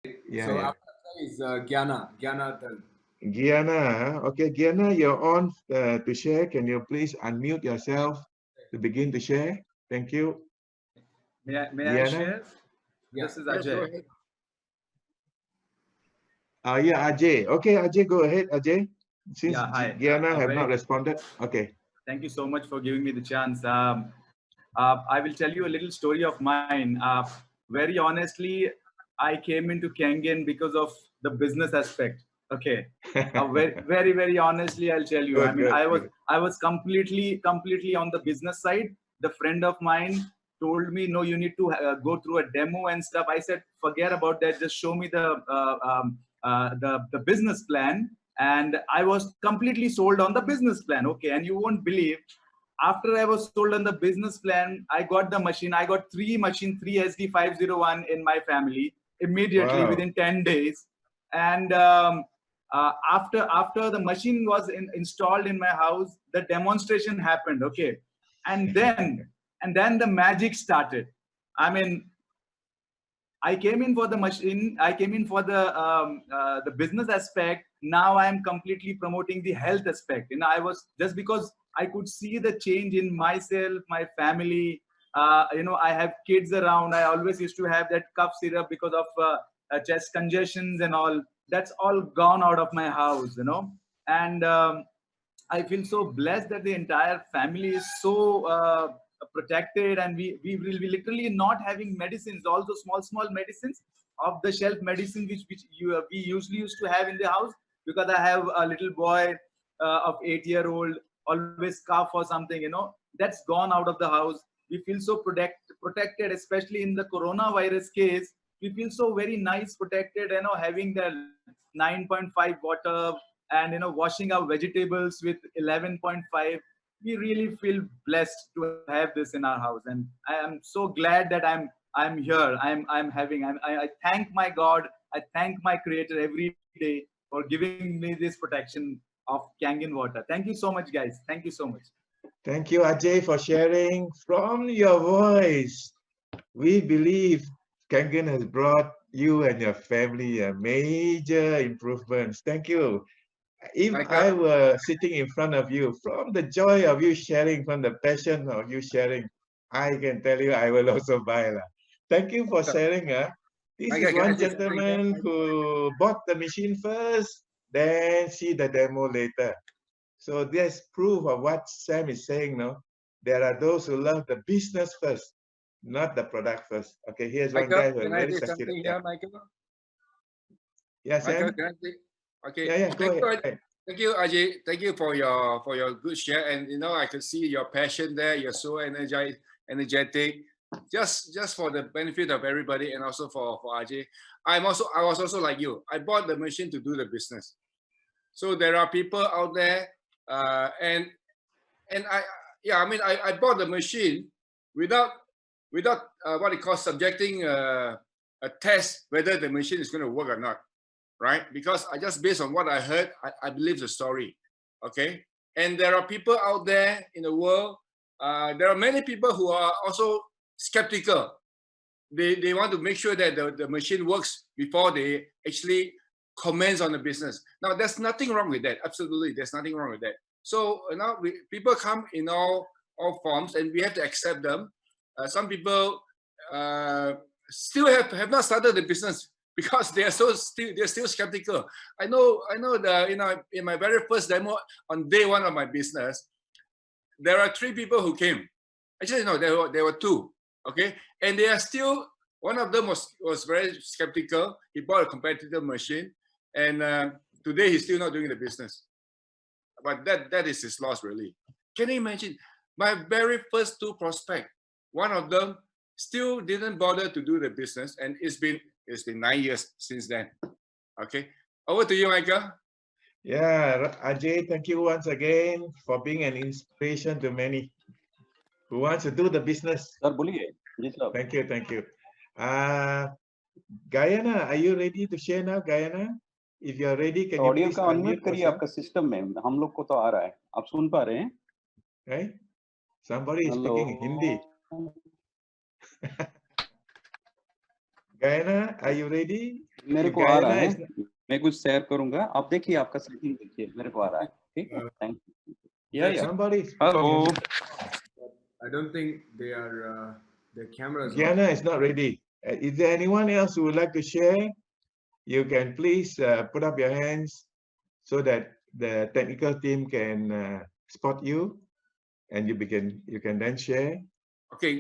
Yeah, So yeah. after that is Gyana Dal. Gianna, okay, Gianna, you're on to share. Can you please unmute yourself to begin to share? Thank you, May I Gianna. share? Yeah. This is Yes, go Ajay. ahead. Yeah, Ajay. Okay, Ajay, go ahead, Ajay. Since Yeah, hi. Gianna have not Very responded. Okay. thank you so much for giving me the chance. I will tell you a little story of mine. Very honestly, I came into Kangen because of the business aspect. Okay. Very honestly, I'll tell you. I Good, mean, good, I was good. I was completely on the business side. The friend of mine told me, no, you need to go through a demo and stuff. I said, forget about that. Just show me the business plan. And I was completely sold on the business plan. Okay, and you won't believe, after I was sold on the business plan, I got the machine. I got three SD501 in my family immediately Wow. within 10 days. And after the machine was installed in my house, the demonstration happened. Okay, and then the magic started. I mean, I came in for the machine. I came in for the business aspect. Now I am completely promoting the health aspect. I was just because I could see the change in myself, my family. I have kids around. I always used to have that cough syrup because of chest congestions and all. That's all gone out of my house. And I feel so blessed that the entire family is so protected, and we will be literally not having medicines, all those small medicines, off the shelf medicine which we usually used to have in the house, because I have a little boy of 8 year old, always cough or something. That's gone out of the house. We feel so protected, especially in the coronavirus case. We feel so very nice protected, having the 9.5 water, and washing our vegetables with 11.5. We really feel blessed to have this in our house, and I am so glad that I'm here. I thank my God. I thank my creator every day for giving me this protection of Kangen water. Thank you so much, guys. Thank you so much. Thank you, Ajay, for sharing. From your voice, we believe Kangen has brought you and your family a major improvements. Thank you. If I Michael, were sitting in front of you, from the joy of you sharing, from the passion of you sharing, I can tell you I will also buy. Lah. Thank you for sharing. This is Michael, can I one say something here? gentleman who bought the machine first, then see the demo later. So there's proof of what Sam is saying, no? There are those who love the business first, not the product first. Okay, here's one Michael, guy who can I really say succeeded. something Yeah. here, Michael? Yeah, Michael, Sam? can I say? Okay. Yeah, yeah, go ahead. Thank you, Ajay. Thank you for your good share. And I can see your passion there. You're so energetic. Just for the benefit of everybody, and also for Ajay. I was also like you. I bought the machine to do the business. So there are people out there, and I bought the machine without what it calls subjecting a test whether the machine is going to work or not, right? Because I just based on what I heard, I believe the story, okay? And there are people out there in the world. There are many people who are also skeptical. They want to make sure that the machine works before they actually commence on the business. Now, there's nothing wrong with that. Absolutely, there's nothing wrong with that. So now people come in all forms, and we have to accept them. Some people still have not started the business because they're still skeptical. I know in my very first demo on day one of my business, there are 3 people who came. Actually, no, there were 2. Okay, and they are still. One of them was very skeptical. He bought a competitor machine, and today he's still not doing the business. But that is his loss, really. Can you imagine? My very first 2 prospects, one of them still didn't bother to do the business, and it's been 9 years since then. Okay, over to you, Michael. Yeah, Ajay, thank you once again for being an inspiration to many who wants to do the business. Sir बोलिए जी साहब Thank you, thank you. Gayana, are you ready to share now, Gayana? If you're ready, can you audio please का unmute unmute करिए yourself? आपका system में हम लोग को तो आ रहा है आप सुन पा रहे हैं Right? Somebody is hello speaking Hindi. Gayana, are you ready? मेरे If को आ रहा Gayana है, is not- मैं कुछ शेयर करूंगा, आप देखिए आपका सेटिंग देखिए, मेरे को आ रहा है, ठीक है, थैंक यू। या somebody is hello, I don't think they are. Their cameras on. Gayana is not ready. Is there anyone else who would like to share? You can please put up your hands so that the technical team can spot you, and you can then share. Okay,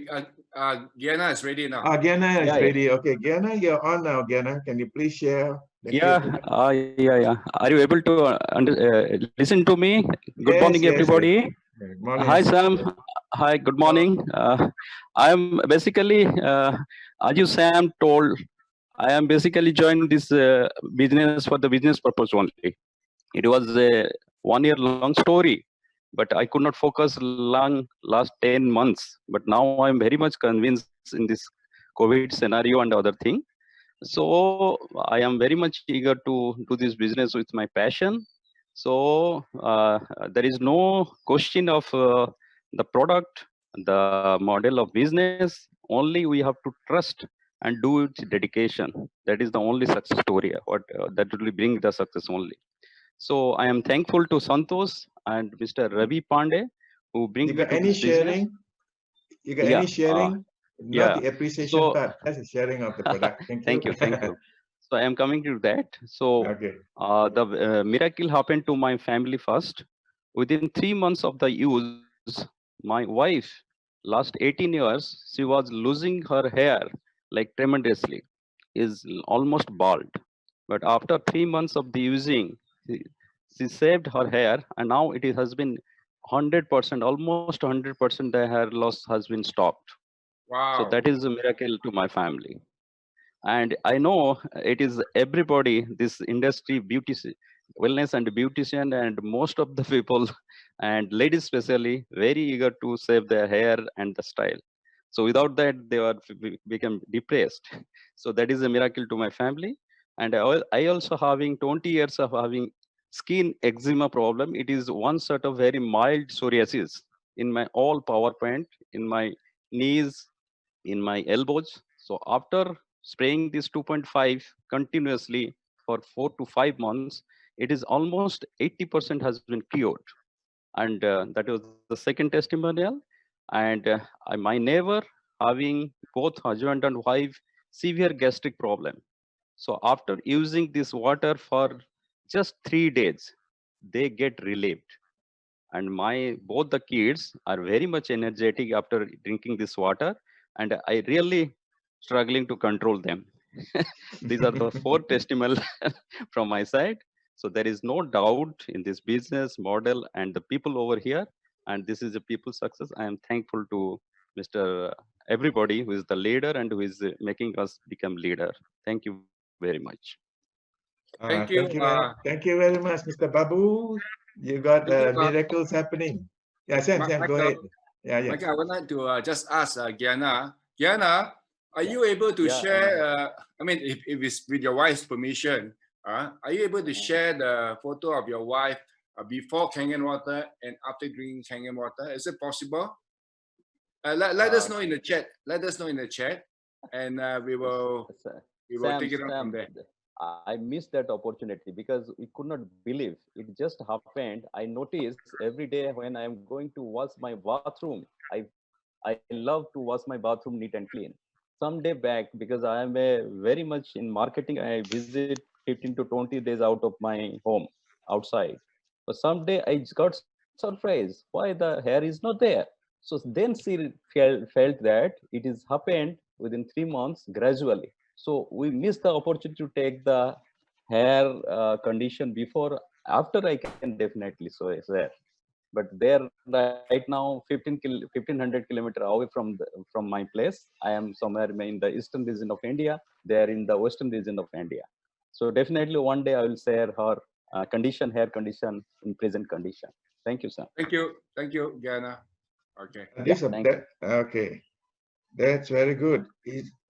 Gianna is ready now. Gayana is Yeah, yeah. ready. Okay, Gayana, you're on now. Gayana, can you please share? the yeah, case? yeah. Are you able to listen to me? Good Yes, morning, yes, yes. everybody. Good morning. Hi, Sam. Hi, good morning. I'm basically, as you Sam told, I am basically joined this business for the business purpose only. It was a 1 year long story, but I could not focus last 10 months. But now I'm very much convinced in this COVID scenario and other thing. So I am very much eager to do this business with my passion. So there is no question of the product, the model of business. Only we have to trust and do it dedication. That is the only success story. What that will bring the success only. So I am thankful to Santosh and Mr. Ravi Pandey who bring You me got to any this business. sharing? You got Yeah, any sharing? Not yeah. the appreciation So- part, that's the sharing of the product. Thank you. Thank you, thank you. So I am coming to that. So Okay. the miracle happened to my family first. Within 3 months of the use, my wife, last 18 years, she was losing her hair like tremendously, is almost bald. But after 3 months of the using, she saved her hair, and now has been 100%, almost 100% the hair loss has been stopped. Wow. So that is a miracle to my family. And I know it is everybody, this industry, beauty, wellness and beautician, and most of the people, and ladies especially, very eager to save their hair and the style. So without that, they are become depressed. So that is a miracle to my family. And I also having 20 years of having skin eczema problem. It is one sort of very mild psoriasis in my all power point, in my knees, in my elbows. So after spraying this 2.5 continuously for 4 to 5 months, it is almost 80% has been cured. And that was the second testimonial. And my neighbor having both husband and wife severe gastric problem. So after using this water for just 3 days, they get relieved. And my both the kids are very much energetic after drinking this water, and I really struggling to control them. These are the 4 testimonials from my side. So there is no doubt in this business model and the people over here, and this is a people success. I am thankful to Mr. Everybody who is the leader and who is making us become leader. Thank you very much. Thank you. Thank you very much, Mr. Babu. You got Thank you, miracles happening. Yeah, Sam, go Michael. ahead. Yeah. Michael, I would like to just ask Gianna. Gianna, are you able to Yeah, share? I mean, if it's with your wife's permission, are you able to share the photo of your wife before Kangen water and after drinking Kangen water? Is it possible? Let us know in the chat. Let us know in the chat, and we will take it up from there. I missed that opportunity because we could not believe it just happened. I noticed every day when I am going to wash my bathroom, I love to wash my bathroom neat and clean. Some day back, because I am very much in marketing, I visit 15 to 20 days out of my home outside. But someday I got surprised why the hair is not there. So then she felt that it is happened within 3 months gradually. So we missed the opportunity to take the hair condition before. After I can definitely so there. But they're right now 1500 kilometer away from my place. I am somewhere in the eastern region of India. They are in the western region of India. So definitely one day I will share her hair condition in present condition. Thank you, sir. Thank you, Gianna. Okay. Okay. That's very good.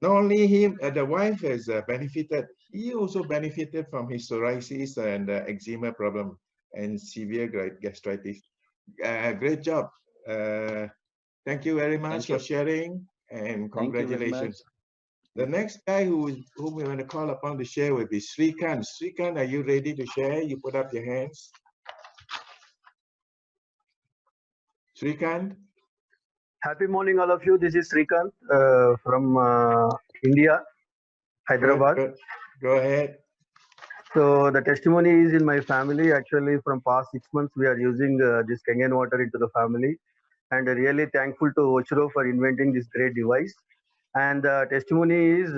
Not only him, the wife has benefited. He also benefited from his psoriasis and eczema problem and severe gastritis. Great job. Thank you very much for sharing, and congratulations. The next guy whom we want to call upon to share will be Srikant. Srikant, are you ready to share? You put up your hands. Srikant? Happy morning, all of you. This is Srikant from India, Hyderabad. Go ahead. So the testimony is in my family. Actually, from past 6 months, we are using this Kangen water into the family, and really thankful to Ochro for inventing this great device. And the testimony is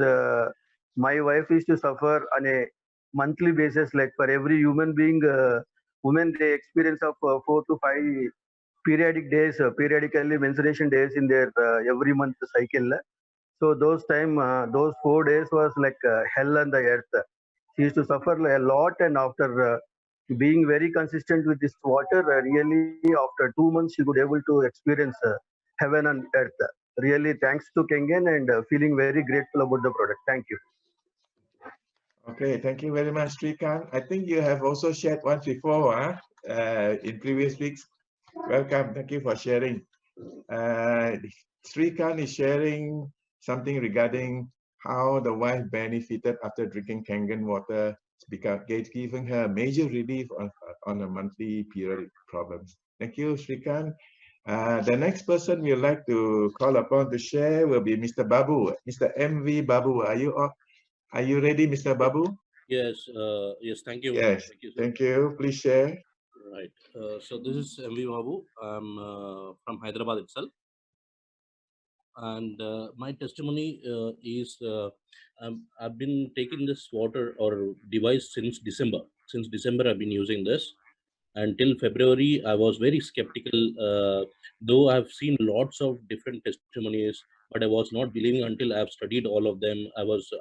my wife used to suffer on a monthly basis, like for every human being, women they experience of 4 to 5 periodic days, periodically menstruation days in their every month cycle. So those 4 days was like hell on the earth. She used to suffer a lot, and after being very consistent with this water, really after 2 months she could able to experience heaven on earth. Really thanks to Kangen, and feeling very grateful about the product. Thank you. Okay, thank you very much, Srikant. I think you have also shared once before, in previous weeks. Welcome, thank you for sharing. Srikant is sharing something regarding how the wife benefited after drinking Kangen water, giving her major relief on a monthly periodic problems. Thank you, Srikant. The next person we would like to call upon to share will be Mr. Babu. Mr. MV Babu, are you ready, Mr. Babu? Yes, yes, thank you. Yes, thank you. Please share. Right. So this is MV Babu. I'm from Hyderabad itself. And my testimony is I've been taking this water or device since December. Since December, I've been using this. Until February, I was very skeptical, though I've seen lots of different testimonies, but I was not believing until I've studied all of them.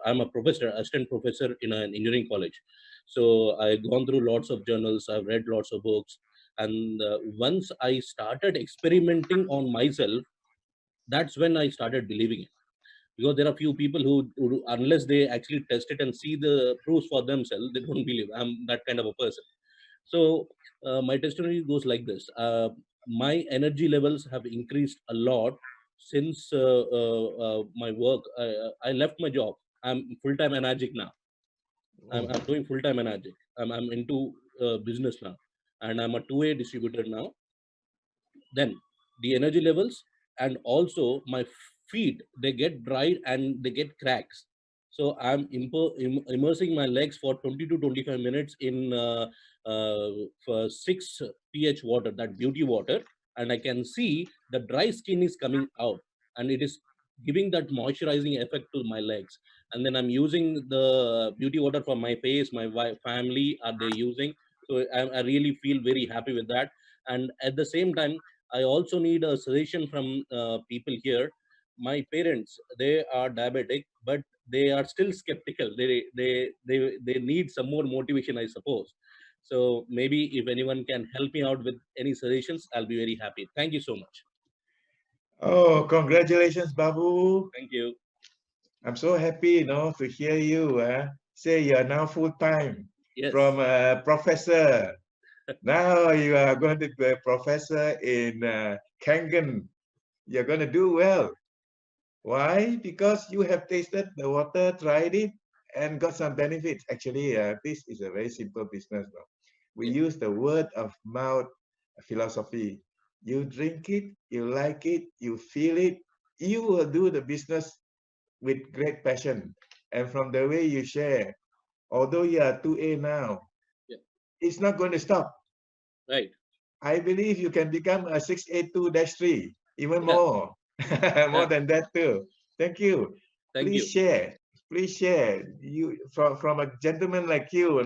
I'm a professor, assistant professor in an engineering college. So I've gone through lots of journals, I've read lots of books. And once I started experimenting on myself, that's when I started believing it. Because there are few people who, unless they actually test it and see the proofs for themselves, they don't believe. I'm that kind of a person. So my testimony goes like this. My energy levels have increased a lot since my work. I left my job. I'm full-time Enagic now. I'm doing full-time Enagic. I'm into business now. And I'm a 2A distributor now. Then the energy levels and also my feet, they get dried and they get cracks. So I'm immersing my legs for 20 to 25 minutes in for 6 pH water, that beauty water, and I can see the dry skin is coming out, and it is giving that moisturizing effect to my legs. And then I'm using the beauty water for my face. My family are they using, so I really feel very happy with that. And at the same time, I also need a suggestion from people here. My parents, they are diabetic, but they are still skeptical. They need some more motivation, I suppose. So maybe if anyone can help me out with any suggestions, I'll be very happy. Thank you so much. Oh, congratulations, Babu. Thank you. I'm so happy, to hear you say you are now full-time. Yes. From a professor. Now you are going to be a professor in Kangen. You're going to do well. Why? Because you have tasted the water, tried it, and got some benefits. Actually, this is a very simple business. No? We use the word of mouth philosophy. You drink it, you like it, you feel it, you will do the business with great passion. And from the way you share, although you are 2A now, it's not going to stop. Right. I believe you can become a 682-3, even more. More than that too. Thank you. Please share. Please share. You from a gentleman like you,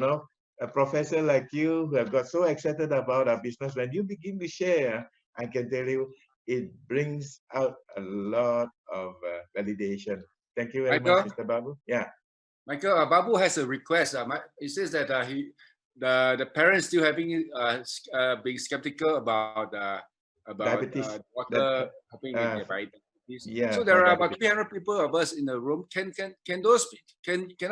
a professor like you who have got so excited about our business. When you begin to share, I can tell you, it brings out a lot of validation. Thank you very much, Mr. Babu. Yeah. Michael, Babu has a request. He says that the parents still having being skeptical about diabetes. Water helping with diabetes. Yeah, so there are about 300 people of us in the room. Can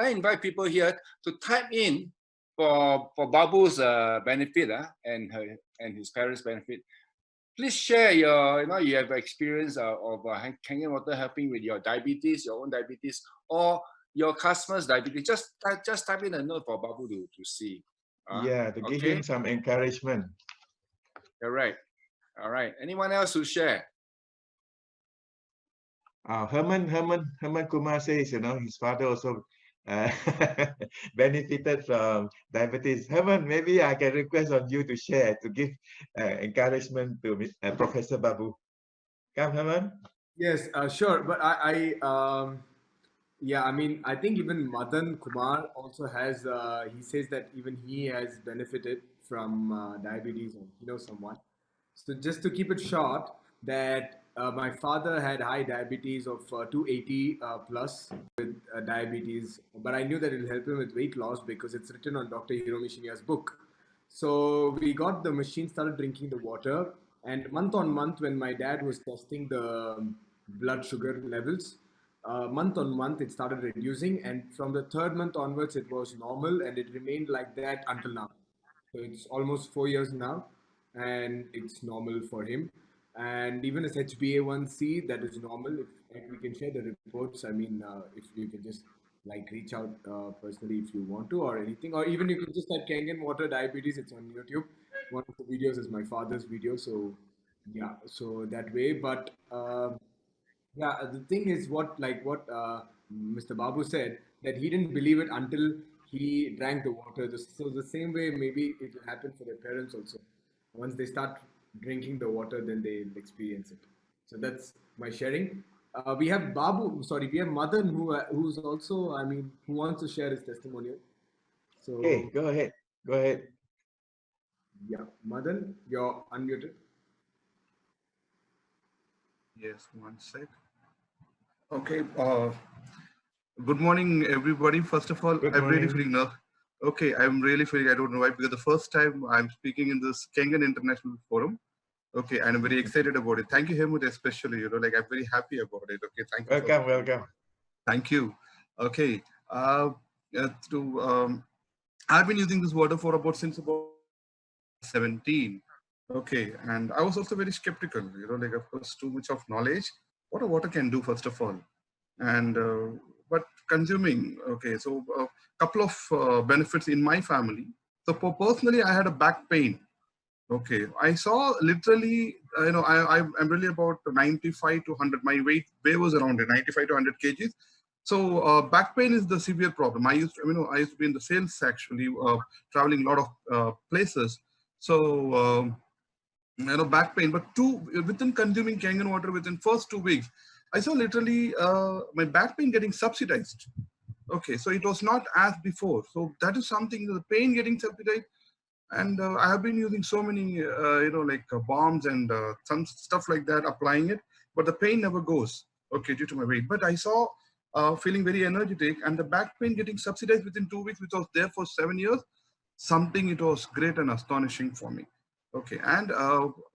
I invite people here to type in for Babu's benefit and his parents' benefit? Please share your you have experience of Kangen water helping with your diabetes, your own diabetes, or your customers' diabetes, just type in a note for Babu to see. Yeah, to give okay? him some encouragement. All right. All right. Anyone else to share? Herman Kumar says, his father also benefited from diabetes. Herman, maybe I can request on you to share, to give encouragement to Professor Babu. Come, Herman. Yes, sure. But yeah, I mean, I think even Madan Kumar also has, he says that even he has benefited from diabetes, or he knows someone. So just to keep it short, that my father had high diabetes of 280 plus with diabetes, but I knew that it'll help him with weight loss because it's written on Dr. Hiromi Shinya's book. So we got the machine, started drinking the water, and month on month, when my dad was testing the blood sugar levels, month on month it started reducing, and from the third month onwards it was normal, and it remained like that until now. So it's almost 4 years now, and it's normal for him. And even his HbA1c, that is normal. If we can share the reports, I mean, if you can just like reach out personally if you want to, or anything, or even you can just type Kangen water diabetes. It's on YouTube. One of the videos is my father's video, so yeah, so that way. But yeah, the thing is what Mr. Babu said, that he didn't believe it until he drank the water. So the same way maybe it will happen for their parents also. Once they start drinking the water, then they experience it. So that's my sharing. We have Babu, sorry, we have Madan who's also, I mean, who wants to share his testimonial. So Okay, go ahead. Go ahead. yeah, Madan, you're unmuted. Yes, one sec. Okay. Good morning, everybody. First of all, Good I'm really morning. feeling nervous. Okay, I'm really feeling, I don't know why, because the first time I'm speaking in this Kangen International Forum. Okay, and I'm very excited about it. Thank you, Hemut, especially, like I'm very happy about it. Okay, thank you. Welcome, welcome. Thank you. Okay. I've been using this water for since about 17. Okay, and I was also very skeptical, like of course too much of knowledge, what a water can do first of all. And but consuming, okay, so a couple of benefits in my family. So personally, I had a back pain. Okay, I saw literally, I'm really about 95 to 100. My weight was around 95 to 100 kgs. So back pain is the severe problem. I used to be in the sales actually, traveling a lot of places. So back pain. But within consuming Kangen water, within first 2 weeks, I saw literally my back pain getting subsidized. Okay, so it was not as before. So that is something, the pain getting subsidized. And I have been using so many, bombs and some stuff like that, applying it, but the pain never goes, okay, due to my weight. But I saw feeling very energetic, and the back pain getting subsidized within 2 weeks, which was there for 7 years. Something, it was great and astonishing for me. Okay, and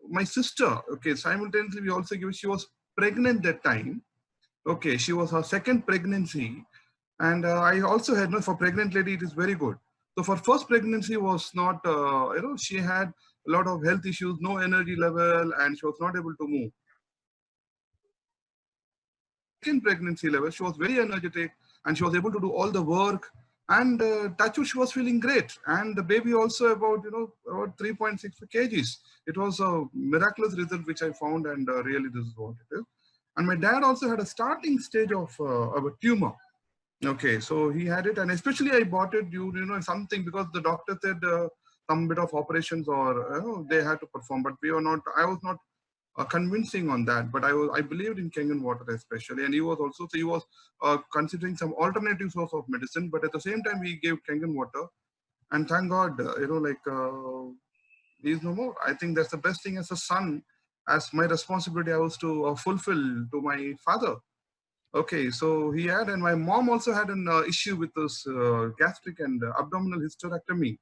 my sister, okay, simultaneously we also give, she was pregnant that time. Okay, she was her second pregnancy. And I also had, for pregnant lady, it is very good. So for first pregnancy was not, she had a lot of health issues, no energy level, and she was not able to move. Second pregnancy level, she was very energetic, and she was able to do all the work. And touch wood, she was feeling great. And the baby also about 3.6 kgs. It was a miraculous result which I found, and really this is what it is. And my dad also had a starting stage of a tumor. Okay, so he had it, and especially I bought it due, something because the doctor said some bit of operations or they had to perform, but we were not. I was not convincing on that, but I believed in Kangen water especially, and he was also, so he was considering some alternative source of medicine, but at the same time he gave Kangen water, and thank God, he is no more. I think that's the best thing as a son, as my responsibility I was to fulfill to my father. Okay, so he had, and my mom also had an issue with this gastric and abdominal hysterectomy.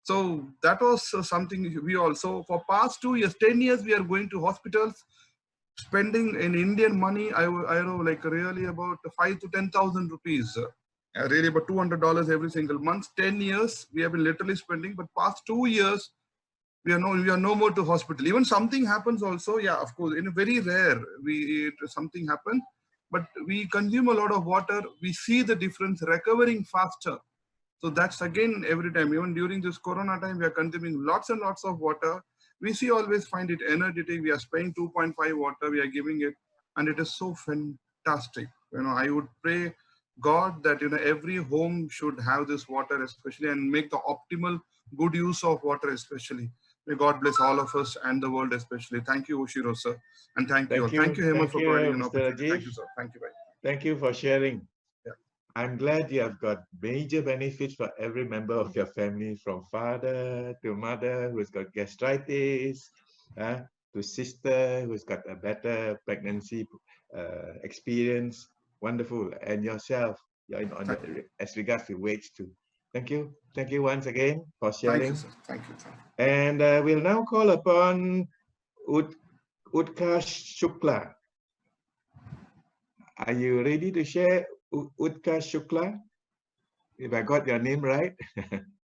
So that was something we also, for past 2 years, 10 years, we are going to hospitals, spending in Indian money, I know, like really about 5 to 10,000 rupees, really about $200 every single month. 10 years, we have been literally spending, but past 2 years, we are no more to hospital. Even something happens also, yeah, of course, in a very rare, something happens. but we consume a lot of water, we see the difference recovering faster. So that's again every time, even during this corona time, we are consuming lots and lots of water. We see always find it energetic. We are spraying 2.5 water, we are giving it, and it is so fantastic. I would pray God that every home should have this water, especially, and make the optimal good use of water, especially. May God bless all of us and the world, especially. Thank you, Oshiro sir, and thank you all. Thank you, Hemant, for providing an Mr. opportunity. Thank Rajiv. you, sir. Thank you, bye. Thank you for sharing. Yeah. I'm glad you have got major benefits for every member of your family, from father to mother who's got gastritis, to sister who's got a better pregnancy experience. Wonderful. And yourself, as regards to weight too. Thank you. Thank you once again for sharing. Thank you, sir. Thank you. And we'll now call upon Utkarsh Shukla. Are you ready to share, Utkarsh Shukla? If I got your name right.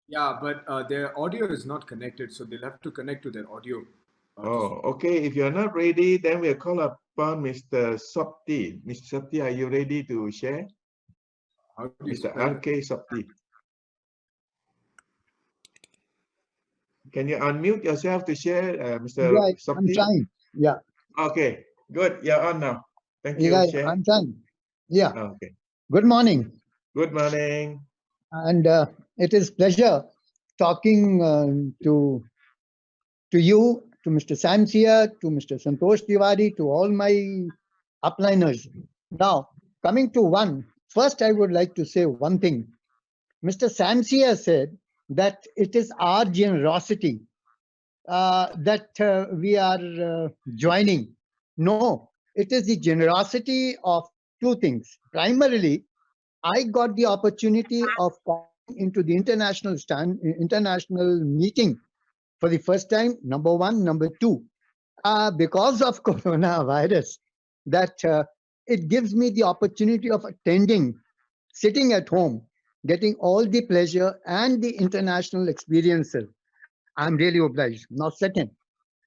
Yeah, but their audio is not connected, so they'll have to connect to their audio. Okay. If you're not ready, then we'll call upon Mr. Sopti. Mr. Sopti, are you ready to share? Mr. R.K. Sopti. Can you unmute yourself to share, Mr. Yeah, Sopti? I'm trying. Yeah. Okay, good. You're on now. Thank you. Yeah, Share. I'm trying. Yeah. Okay. Good morning. Good morning. And it is pleasure talking to you, to Mr. Samsia, to Mr. Santosh Tiwari, to all my upliners. Now, coming to one, first I would like to say one thing. Mr. Samsia said that it is our generosity that we are joining. No, it is the generosity of two things. Primarily, I got the opportunity of coming into the international meeting for the first time, number one. Number two, because of coronavirus, that it gives me the opportunity of attending, sitting at home, getting all the pleasure and the international experiences. I'm really obliged. Now, second,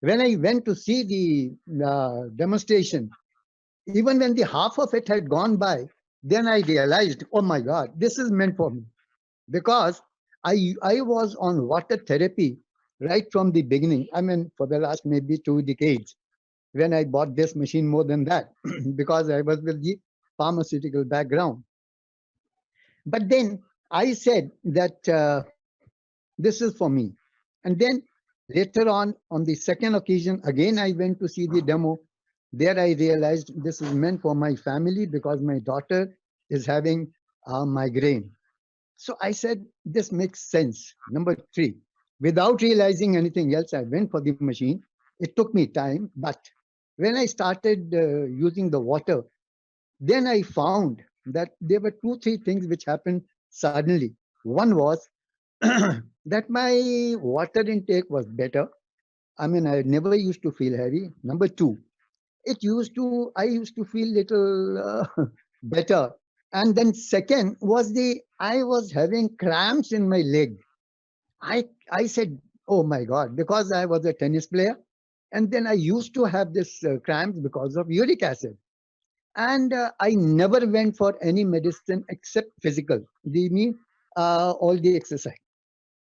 when I went to see the demonstration, even when the half of it had gone by, then I realized, oh my God, this is meant for me. Because I was on water therapy right from the beginning. I mean, for the last maybe 2 decades, when I bought this machine, more than that, because I was with the pharmaceutical background. But then I said that this is for me. And then later on the second occasion, again, I went to see the demo. There I realized this is meant for my family because my daughter is having a migraine. So I said, this makes sense. Number three, without realizing anything else, I went for the machine. It took me time, but when I started using the water, then I found that there were 2-3 things which happened suddenly. One was that my water intake was better. I mean, I never used to feel heavy. Number two, I used to feel little better. And then second was I was having cramps in my leg. I said, oh my God, because I was a tennis player. And then I used to have this cramps because of uric acid. And I never went for any medicine except physical. They mean all the exercise.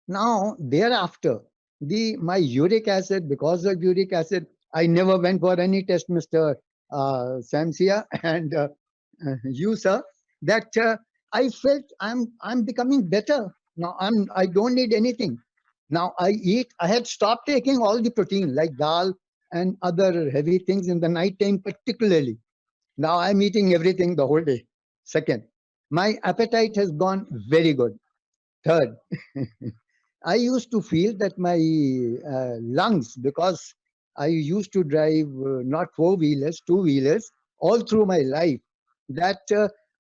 Now, thereafter, my uric acid, because of uric acid, I never went for any test, Mr. Samsia and you, sir, that I felt I'm becoming better. Now I don't need anything. Now I had stopped taking all the protein like dal and other heavy things in the night time particularly. Now I'm eating everything the whole day. Second, my appetite has gone very good. Third, I used to feel that my lungs, because I used to drive not four-wheelers, two-wheelers, all through my life, that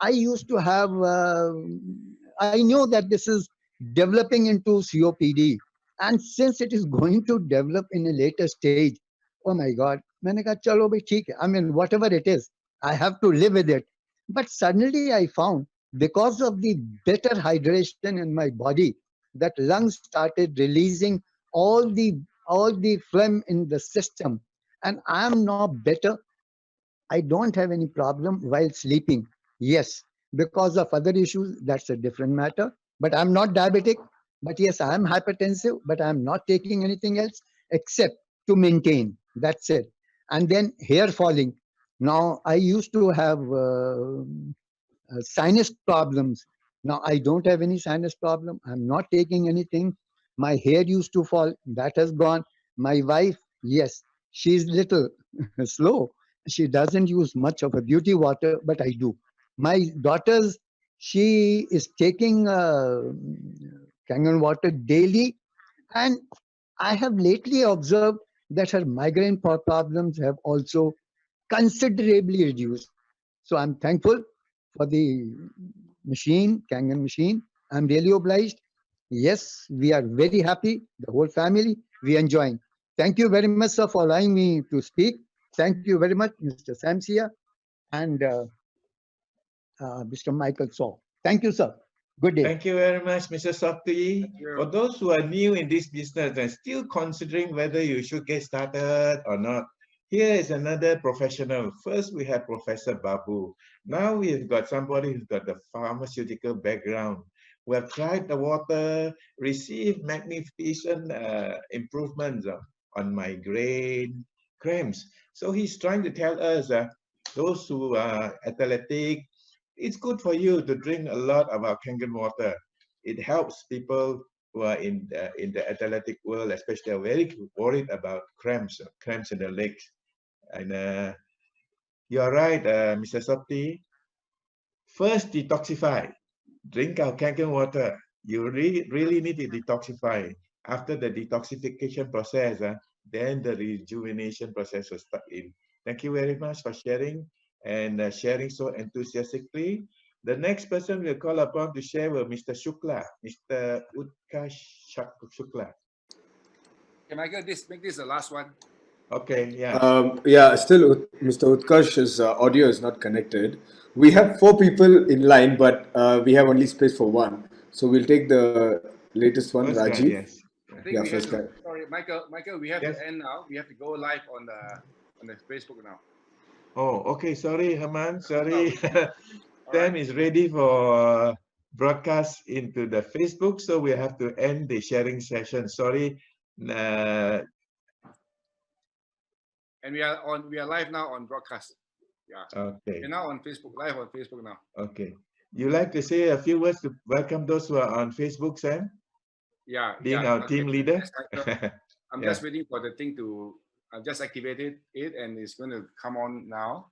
I used to have, I knew that this is developing into COPD. And since it is going to develop in a later stage, oh my God, मैंने कहा चलो भाई ठीक है. I mean, whatever it is, I have to live with it. But suddenly I found, because of the better hydration in my body, that lungs started releasing all the phlegm in the system, and I am now better. I don't have any problem while sleeping. Yes, because of other issues, that's a different matter. But I'm not diabetic. But yes, I'm hypertensive, but I'm not taking anything else except to maintain. That's it. And then hair falling. Now, I used to have sinus problems. Now, I don't have any sinus problem. I'm not taking anything. My hair used to fall. That has gone. My wife, yes, she's little slow. She doesn't use much of a beauty water, but I do. My daughters, she is taking Kangen water daily, and I have lately observed that her migraine problems have also considerably reduced. So I'm thankful for the machine, Kangen machine. I'm really obliged. Yes, we are very happy, the whole family, we enjoying. Thank you very much, sir, for allowing me to speak. Thank you very much, Mr. Samsia and Mr. Michael Saw. Thank you, sir. Good day. Thank you very much, Mr. Softy. you. For those who are new in this business and still considering whether you should get started or not, here is another professional. First, we have Professor Babu. Now we've got somebody who's got the pharmaceutical background. We have tried the water, received magnificent improvements on migraine, cramps. So he's trying to tell us those who are athletic, it's good for you to drink a lot of our Kangen water. It helps people who are in the athletic world, especially are very worried about cramps in the legs. And you're right, Mr. Sopti. First, detoxify. Drink our Kangen water. You really need to detoxify. After the detoxification process, then the rejuvenation process will start in. Thank you very much for sharing and sharing so enthusiastically. The next person we'll call upon to share will Mr. Shukla, Mr. Utkarsh Shukla. Can I get this? Make this the last one. Okay, yeah. Yeah, still Mr. Utkarsh's audio is not connected. We have 4 people in line, but we have only space for one. So we'll take the latest one, First guy, Rajiv. yes. I think Yeah, we have first to, guy. sorry, Michael, we have Yes. to end now. We have to go live on the Facebook now. Oh, okay. Sorry, Herman. Sorry. All Sam right. is ready for broadcast into the Facebook, so we have to end the sharing session. Sorry. And we are live now on broadcast. Yeah. Okay. We're now on Facebook, live on Facebook now. Okay. You like to say a few words to welcome those who are on Facebook, Sam? Yeah. Being yeah. our team leader. I'm Yeah. just waiting for the thing to. I've just activated it, and it's going to come on now.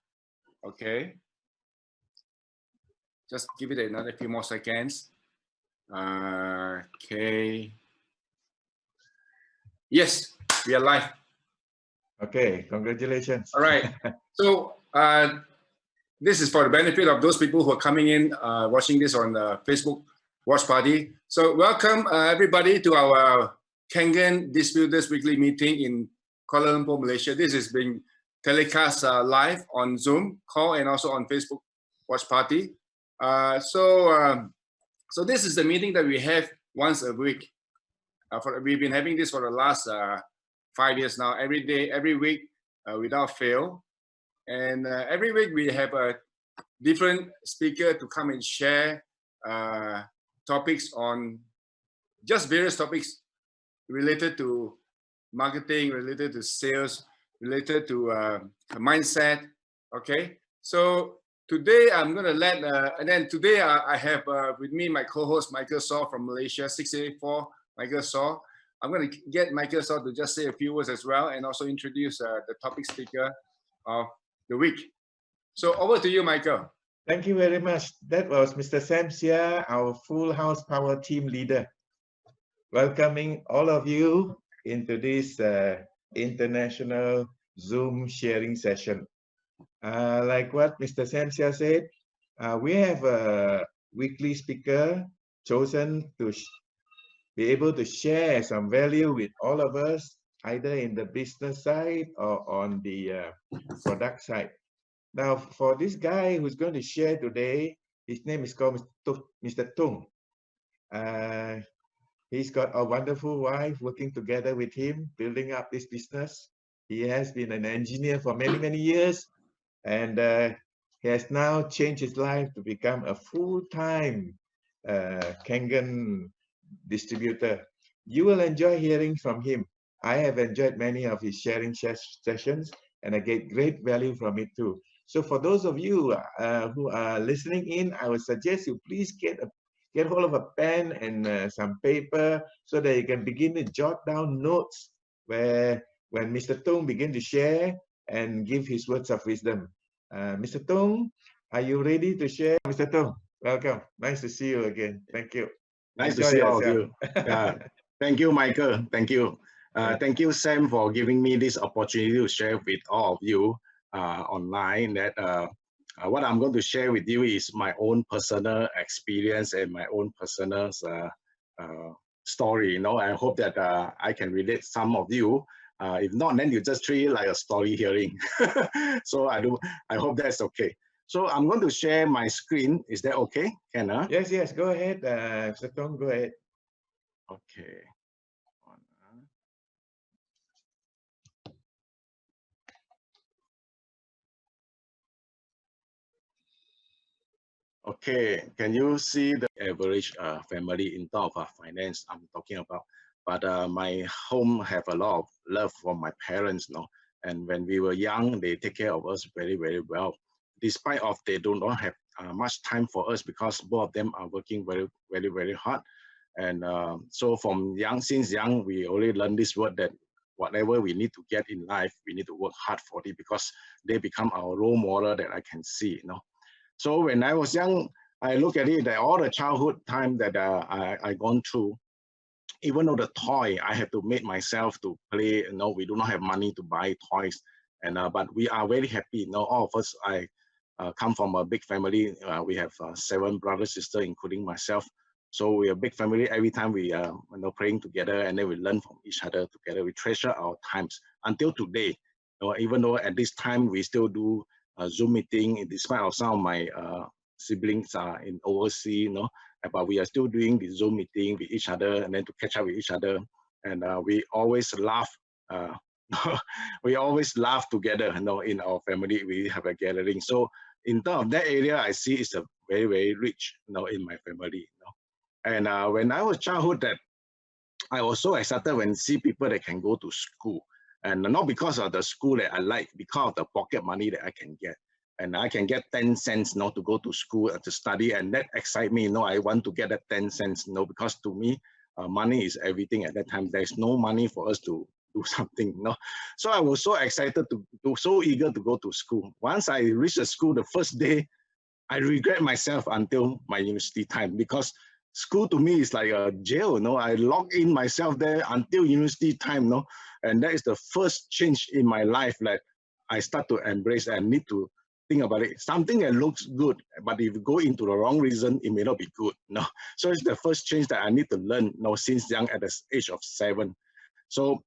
Okay. Just give it another few more seconds. Okay. Yes, we are live. Okay, congratulations. All right. So this is for the benefit of those people who are coming in, watching this on the Facebook watch party. So welcome everybody to our Kangen Distributors Weekly Meeting in Kuala Lumpur, Malaysia. This is being telecast live on Zoom call and also on Facebook watch party. So this is the meeting that we have once a week. We've been having this for the last 5 years now, every day, every week, without fail. And every week we have a different speaker to come and share topics on just various topics related to marketing, related to sales, related to mindset. Okay, so today I'm going to let, and then today I have with me my co-host Michael Saw from Malaysia, 684 Michael Saw. I'm going to get Michael Saw to just say a few words as well and also introduce the topic speaker of the week. So over to you, Michael. Thank you very much. That was Mr. Sam Sia, our Full House Power team leader, welcoming all of you into this international Zoom sharing session. Like what Mr. Sam Sia said, we have a weekly speaker chosen to be able to share some value with all of us, either in the business side or on the product side. Now, for this guy who's going to share today, his name is called Mr. Tung. He's got a wonderful wife working together with him, building up this business. He has been an engineer for many, many years. and he has now changed his life to become a full-time Kangen distributor. You will enjoy hearing from him. I have enjoyed many of his sharing sessions, and I get great value from it too. So for those of you who are listening in, I would suggest you please get hold of a pen and some paper so that you can begin to jot down notes where when Mr. Tong begin to share and give his words of wisdom. Mr. Tong, are you ready to share? Mr. Tong, welcome. Nice to see you again. Thank you. Nice Enjoy to see all of yourself. you. Thank you, Michael. Thank you. Thank you, Sam, for giving me this opportunity to share with all of you online. That what I'm going to share with you is my own personal experience and my own personal story. You know, I hope that I can relate some of you. If not, then you just treat it like a story hearing. So I hope that's okay. So I'm going to share my screen. Is that okay? Can I? Yes, yes. Go ahead, Mr. Tong. Go ahead. Okay. Okay, can you see the average family in terms of finance I'm talking about? But my home have a lot of love from my parents, you know, and when we were young, they take care of us very, very well. Despite of they do not have much time for us because both of them are working very, very, very hard. And so from young, since young, we already learned this word that whatever we need to get in life, we need to work hard for it because they become our role model that I can see, you know. So when I was young, I look at it that all the childhood time that I gone through, even though the toy, I had to make myself to play. You know, we do not have money to buy toys, and but we are very happy. You know, all of us, I come from a big family. We have 7 brothers, sisters, including myself. So we are a big family. Every time we you know, praying together, and then we learn from each other together. We treasure our times until today. You know, even though at this time we still do Zoom meeting, despite of some of my siblings are in overseas, you know, but we are still doing the Zoom meeting with each other and then to catch up with each other. And we always laugh. We always laugh together, you know, in our family. We have a gathering. So in terms of that area, I see it's a very, very rich, you know, in my family. You know. And when I was childhood, that I was so excited when see people that can go to school. And not because of the school that I like, because of the pocket money that I can get. And I can get 10 cents, you know, to go to school to study, and that excites me. You know, I want to get that 10 cents, you know, because to me, money is everything at that time. There's no money for us to do something, you know. So I was so excited so eager to go to school. Once I reached the school, the first day, I regret myself until my university time because school to me is like a jail, you know. I log in myself there until university time, you know, and that is the first change in my life that I start to embrace and need to think about it. Something that looks good, but if you go into the wrong reason, it may not be good. No, so it's the first change that I need to learn, you know, since young at the age of 7. So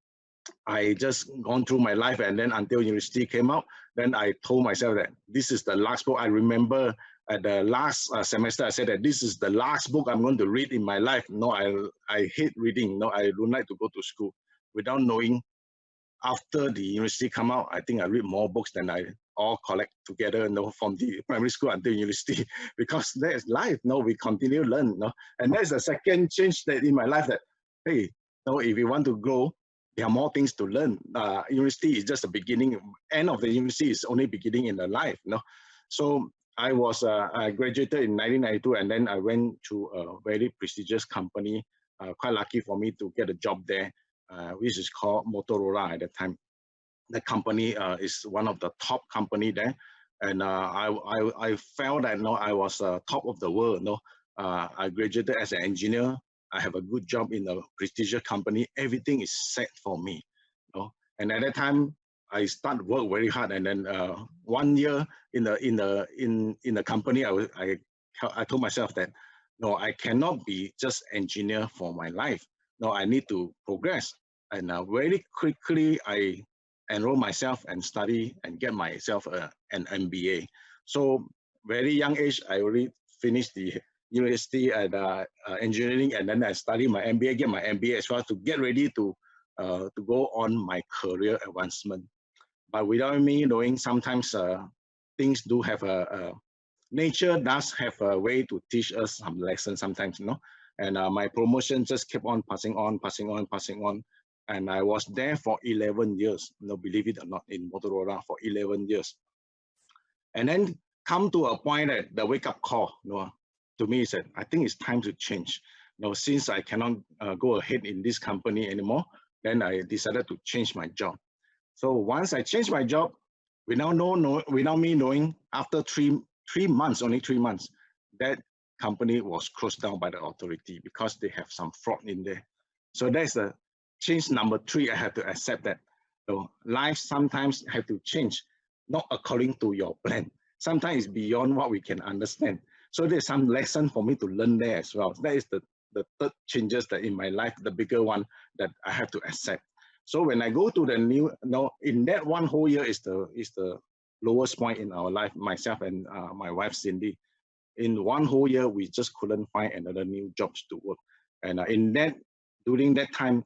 I just gone through my life, and then until university came out, then I told myself that this is the last book. I remember at the last semester, I said that this is the last book I'm going to read in my life. No, I hate reading. No, I don't like to go to school without knowing. After the university come out, I think I read more books than I all collect together, you know, from the primary school until university, because that is life. No, we continue to learn. No, and that's the second change that in my life that, hey, no, if you want to grow, there are more things to learn. University is just the beginning. End of the university is only beginning in the life. No, so I graduated in 1992, and then I went to a very prestigious company. Quite lucky for me to get a job there, which is called Motorola at the time. The company is one of the top company there, and I felt that, you know, I was top of the world. You know, I graduated as an engineer. I have a good job in a prestigious company. Everything is set for me. You know, and at that time I start work very hard, and then 1 year in the company, I told myself that no, I cannot be just engineer for my life. No, I need to progress, and very quickly I enroll myself and study and get myself an MBA. So very young age, I already finished the university at engineering, and then I study my MBA, get my MBA as well to get ready to go on my career advancement. But without me knowing, sometimes things do have nature does have a way to teach us some lessons sometimes, and my promotion just kept on passing on. And I was there for 11 years, believe it or not, in Motorola for 11 years. And then come to a point that the wake-up call, to me said, I think it's time to change. Since I cannot go ahead in this company anymore, then I decided to change my job. So once I changed my job, without me knowing, after only 3 months, that company was closed down by the authority because they have some fraud in there. So that's the change number 3. I had to accept that life sometimes have to change, not according to your plan. Sometimes it's beyond what we can understand. So there's some lesson for me to learn there as well. That is the third changes that in my life, the bigger one that I have to accept. So when I go to the new, in that one whole year is the lowest point in our life, myself and my wife Cindy. In one whole year, we just couldn't find another new jobs to work. And during that time,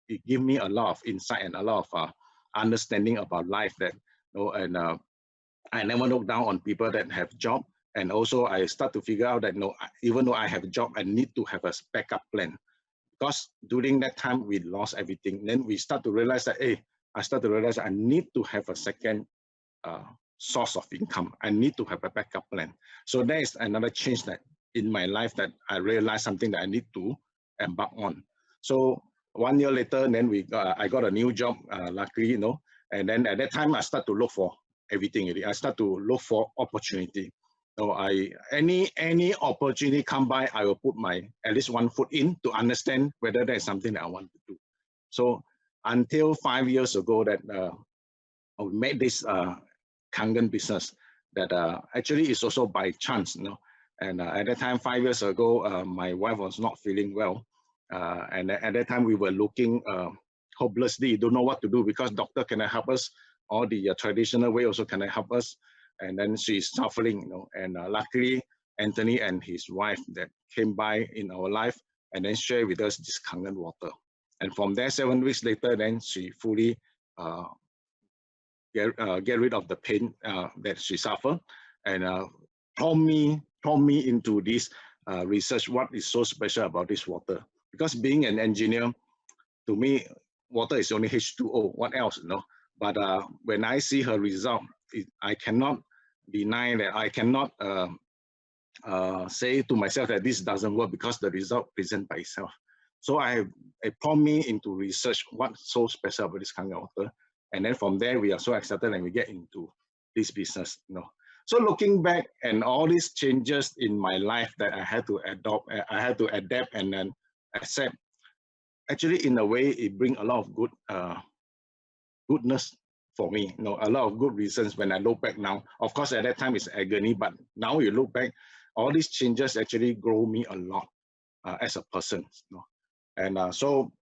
it gave me a lot of insight and a lot of understanding about life that, I never look down on people that have job. And also I start to figure out that, even though I have a job, I need to have a backup plan. Because during that time, we lost everything. Then we start to realize that, I need to have a second source of income. I need to have a backup plan. So there is another change that in my life that I realized something that I need to embark on. So 1 year later, then I got a new job, luckily, and then at that time, I start to look for everything. I start to look for opportunity. So any opportunity come by, I will put at least one foot in to understand whether there's something that I want to do. So until 5 years ago that I made this Kangen business that actually is also by chance, And at that time, 5 years ago, my wife was not feeling well. And at that time, we were looking hopelessly, don't know what to do because doctor cannot help us, or the traditional way also cannot help us. And then she's suffering, and luckily Anthony and his wife that came by in our life and then shared with us this Kangen water. And from there, 7 weeks later, then she fully get rid of the pain that she suffered, and told me into this research what is so special about this water. Because being an engineer, to me, water is only H2O. What else, But when I see her result, I cannot deny that. I cannot say to myself that this doesn't work because the result presents by itself. So it prompted me into research what's so special about this Kangen water. And then from there, we are so excited and we get into this business. So looking back and all these changes in my life that I had to adapt and then accept, actually in a way, it brings a lot of goodness for me, a lot of good reasons when I look back now. Of course, at that time it's agony, but now you look back, all these changes actually grow me a lot as a person. And so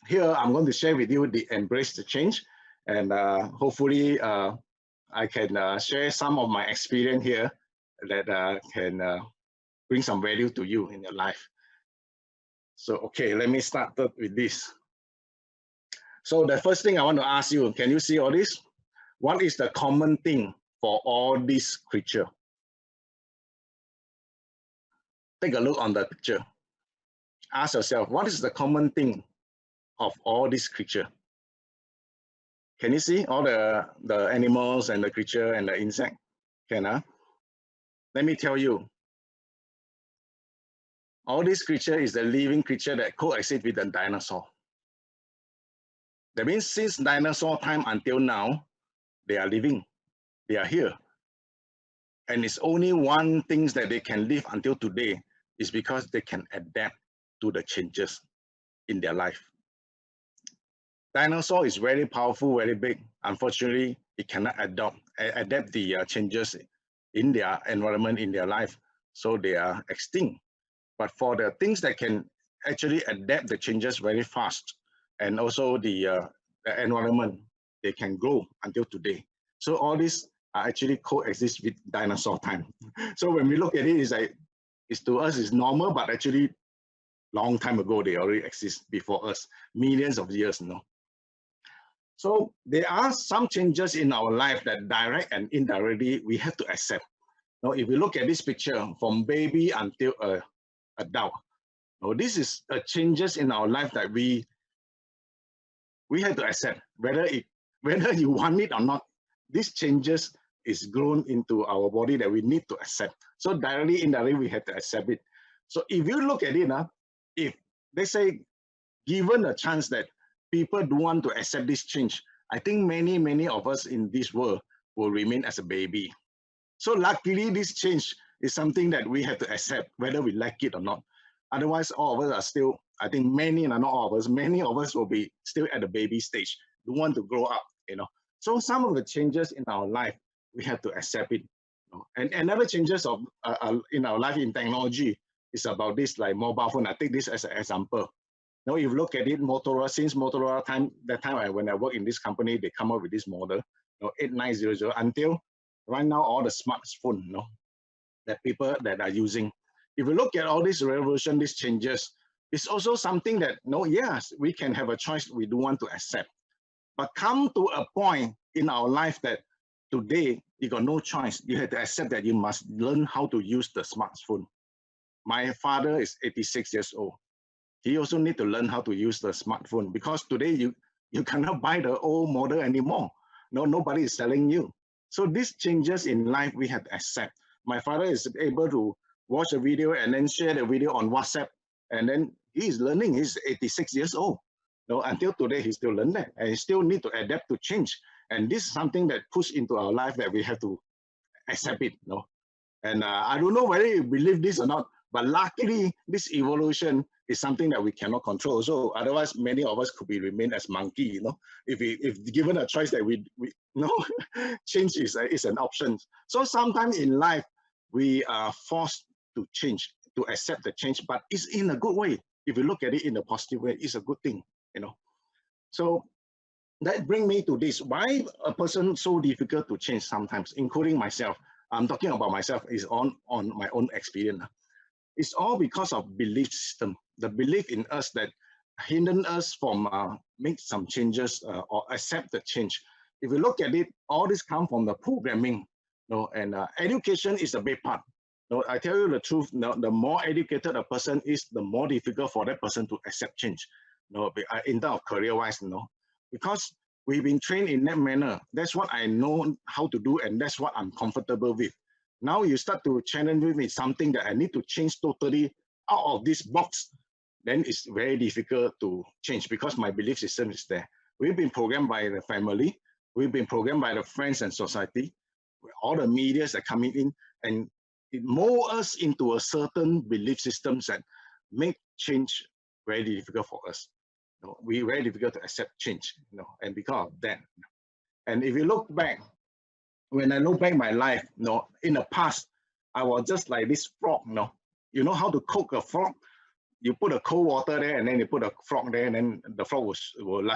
here I'm going to share with you the Embrace the Change, and hopefully I can share some of my experience here that can bring some value to you in your life. So, okay, let me start with this. So the first thing I want to ask you, can you see all this? What is the common thing for all these creatures? Take a look on the picture. Ask yourself, what is the common thing of all these creatures? Can you see all the animals and the creature and the insect? Can Let me tell you. All these creature is the living creature that coexist with the dinosaur. That means since dinosaur time until now, they are living, they are here. And it's only one thing that they can live until today is because they can adapt to the changes in their life. Dinosaur is very powerful, very big. Unfortunately, it cannot adapt the changes in their environment, in their life. So they are extinct. But for the things that can actually adapt the changes very fast, and also the environment, they can grow until today. So all these are actually coexist with dinosaur time. So when we look at it, it's to us it's normal, but actually long time ago they already exist before us, millions of years. So there are some changes in our life that direct and indirectly we have to accept. Now, if you look at this picture from baby until adult, now this is changes in our life that we have to accept, whether you want it or not. These changes is grown into our body that we need to accept. So directly, indirectly, we have to accept it. So if you look at it, if they say given a chance that people do want to accept this change, I think many of us in this world will remain as a baby. So luckily, this change is something that we have to accept, whether we like it or not. Otherwise, all of us are still, I think many of us will be still at the baby stage, don't want to grow up, So some of the changes in our life, we have to accept it. And another changes of in our life in technology is about this, like mobile phone. I take this as an example. Now, if you look at it, Motorola, since Motorola when I work in this company, they come up with this model, 8900, until right now, all the smartphones, that people that are using. If you look at all this revolution, these changes, it's also something that, yes, we can have a choice we do want to accept. But come to a point in our life that today, you got no choice. You have to accept that you must learn how to use the smartphone. My father is 86 years old. He also need to learn how to use the smartphone, because today you cannot buy the old model anymore. Nobody is selling you. So these changes in life, we have to accept. My father is able to watch a video and then share the video on WhatsApp, and then he is learning. He's 86 years old. Until today, he still learns that, and he still need to adapt to change. And this is something that push into our life that we have to accept it. And I don't know whether you believe this or not, but luckily, this evolution is something that we cannot control. So otherwise, many of us could be remain as monkey. If given a choice that we change is an option. So sometimes in life, we are forced to change, to accept the change, but it's in a good way. If you look at it in a positive way, it's a good thing. So that brings me to this: why a person so difficult to change sometimes, including myself. I'm talking about myself, is on my own experience. It's all because of belief system, the belief in us that hinder us from make some changes or accept the change. If you look at it, all this comes from the programming, and education is a big part. I tell you the truth, the more educated a person is, the more difficult for that person to accept change, in terms of career-wise, because we've been trained in that manner. That's what I know how to do, and that's what I'm comfortable with. Now you start to challenge me with something that I need to change totally out of this box, then it's very difficult to change, because my belief system is there. We've been programmed by the family, we've been programmed by the friends and society, all the medias that coming in, and it molds us into a certain belief systems that make change very difficult for us. We're very difficult to accept change, and because of that. And if you look back, when I look back my life, in the past, I was just like this frog, You know how to cook a frog? You put a cold water there, and then you put a frog there, and then the frog will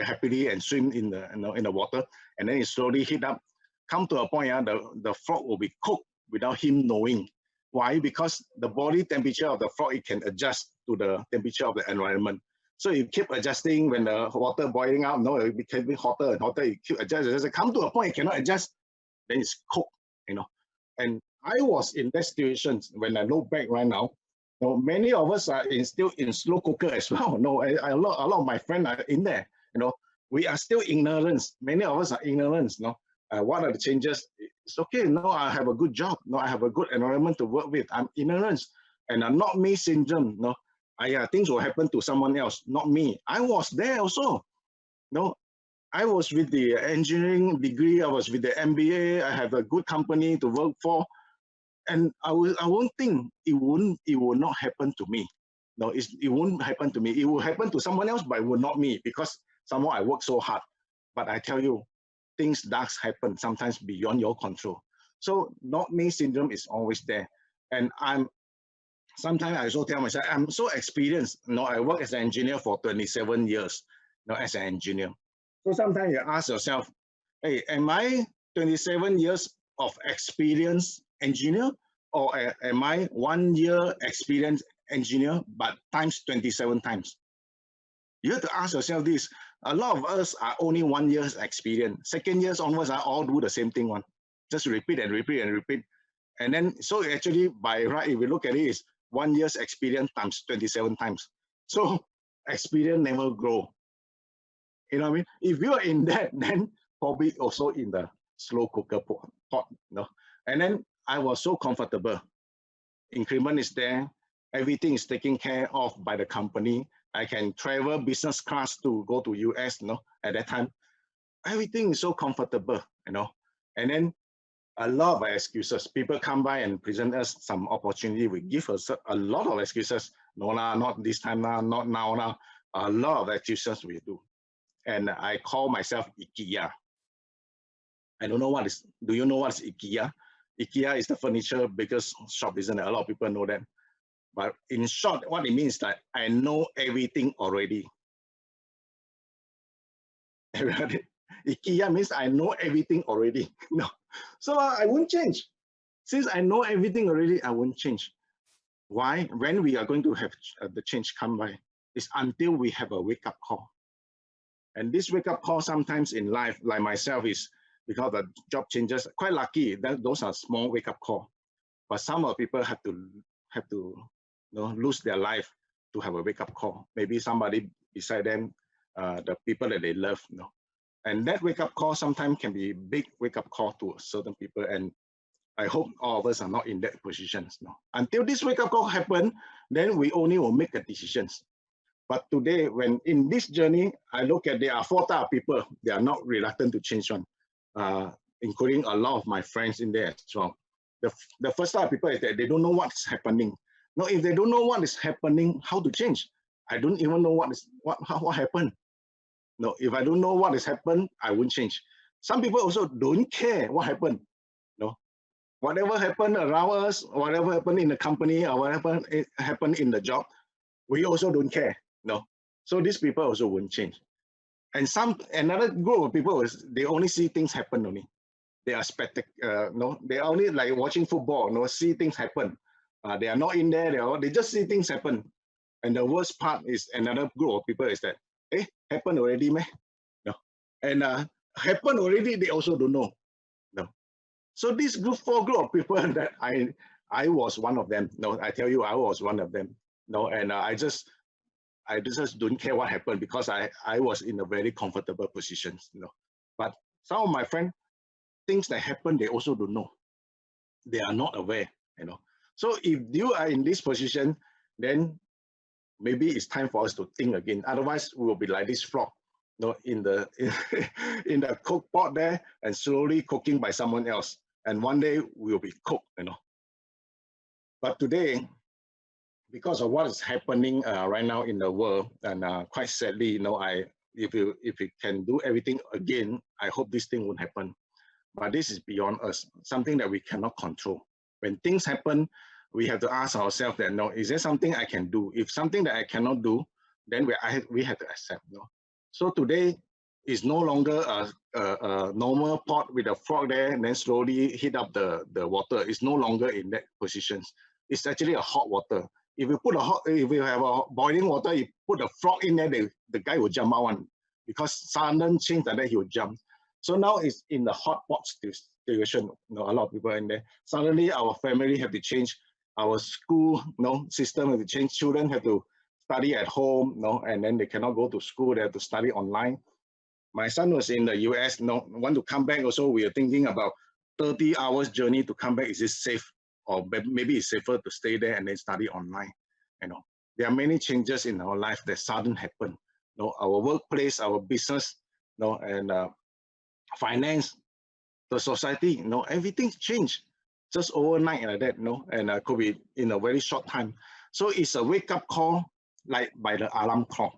happily and swim in the water, and then it slowly heat up. Come to a point, the frog will be cooked without him knowing. Why? Because the body temperature of the frog, it can adjust to the temperature of the environment. So you keep adjusting when the water boiling up, it became hotter and hotter. You keep adjusting. Come to a point, you cannot adjust, then it's cooked, And I was in that situation when I look back right now. Many of us are still in slow cooker as well. A lot of my friends are in there. We are still ignorant. Many of us are ignorant. What are the changes? It's okay. I have a good job. I have a good environment to work with. I'm ignorant, and I'm not me syndrome. Things will happen to someone else, not me. I was there also. I was with the engineering degree. I was with the MBA. I have a good company to work for, and I won't think it will not happen to me. It won't happen to me. It will happen to someone else, but it will not me, because somehow I work so hard. But I tell you, things does happen sometimes beyond your control. So not me syndrome is always there, and sometimes I also tell myself I'm so experienced. I work as an engineer for 27 years. As an engineer. So sometimes you ask yourself, hey, am I 27 years of experience engineer, or am I 1 year experienced engineer but times 27 times? You have to ask yourself this. A lot of us are only 1 year's experience. Second years onwards, I all do the same thing one. Just repeat and repeat and repeat. And then, so actually by right, if we look at it, is 1 year's experience times 27 times. So experience never grow. You know what I mean? If you are in that, then probably also in the slow cooker pot, you know. And then I was so comfortable. Increment is there. Everything is taken care of by the company. I can travel business class to go to US, you know, at that time. Everything is so comfortable, you know. And then a lot of excuses. People come by and present us some opportunity. We give us a lot of excuses. No, not this time now, not now, now. A lot of excuses we do. And I call myself IKEA. I don't know what is, do you know what is IKEA? IKEA is the furniture biggest shop, isn't it? A lot of people know that. But in short, what it means is that I know everything already. IKEA means I know everything already. No. So I won't change. Since I know everything already, I won't change. Why? When we are going to have the change come by, is until we have a wake-up call. And this wake-up call sometimes in life, like myself, is because the job changes. Quite lucky that those are small wake-up call. But some of people have to you know, lose their life to have a wake-up call. Maybe somebody beside them, the people that they love, you know. And that wake-up call sometimes can be big wake-up call to certain people. And I hope all of us are not in that position. No. Until this wake-up call happen, then we only will make the decisions. But today, when in this journey, I look at there are 4 types of people. They are not reluctant to change one, including a lot of my friends in there as well. The first type of people is that they don't know what's happening. No, if they don't know what is happening, how to change? I don't even know what happened. No, if I don't know what has happened, I won't change. Some people also don't care what happened. No, whatever happened around us, whatever happened in the company, or whatever happened in the job, we also don't care. No, so these people also won't change. And another group of people is they only see things happen only. They are no, they are only like watching football. No, see things happen. They are not in there. They just see things happen. And the worst part is another group of people is that, happened already, meh? No. And happened already, they also don't know. No. So this 4 group of people that I was one of them. No, I tell you, I was one of them. No, and I just don't care what happened because I was in a very comfortable position. You know. But some of my friends, things that happen, they also don't know. They are not aware, you know. So if you are in this position, then maybe it's time for us to think again. Otherwise, we will be like this frog, you know, in the cook pot there and slowly cooking by someone else. And one day we will be cooked, you know. But today, because of what is happening right now in the world, and quite sadly, you know, if we can do everything again, I hope this thing won't happen. But this is beyond us, something that we cannot control. When things happen, we have to ask ourselves that, no, is there something I can do? If something that I cannot do, then we have to accept. No? So today is no longer a normal pot with a frog there and then slowly heat up the water. It's no longer in that position. It's actually a hot water. If you have a boiling water, you put a frog in there, the guy will jump out one because sudden change like that, he will jump. So now it's in the hot pot situation. You know, a lot of people in there. Suddenly our family have to change. Our school, you know, system have to change. Children have to study at home, you know, and then they cannot go to school. They have to study online. My son was in the US, you know, want to come back also. We are thinking about 30 hours journey to come back. Is it safe? Or maybe it's safer to stay there and then study online. You know, there are many changes in our life that suddenly happen. You know, our workplace, our business, you know, and finance, the society, you know, everything's changed just overnight like that, you know, and could be in a very short time. So it's a wake-up call, like by the alarm clock.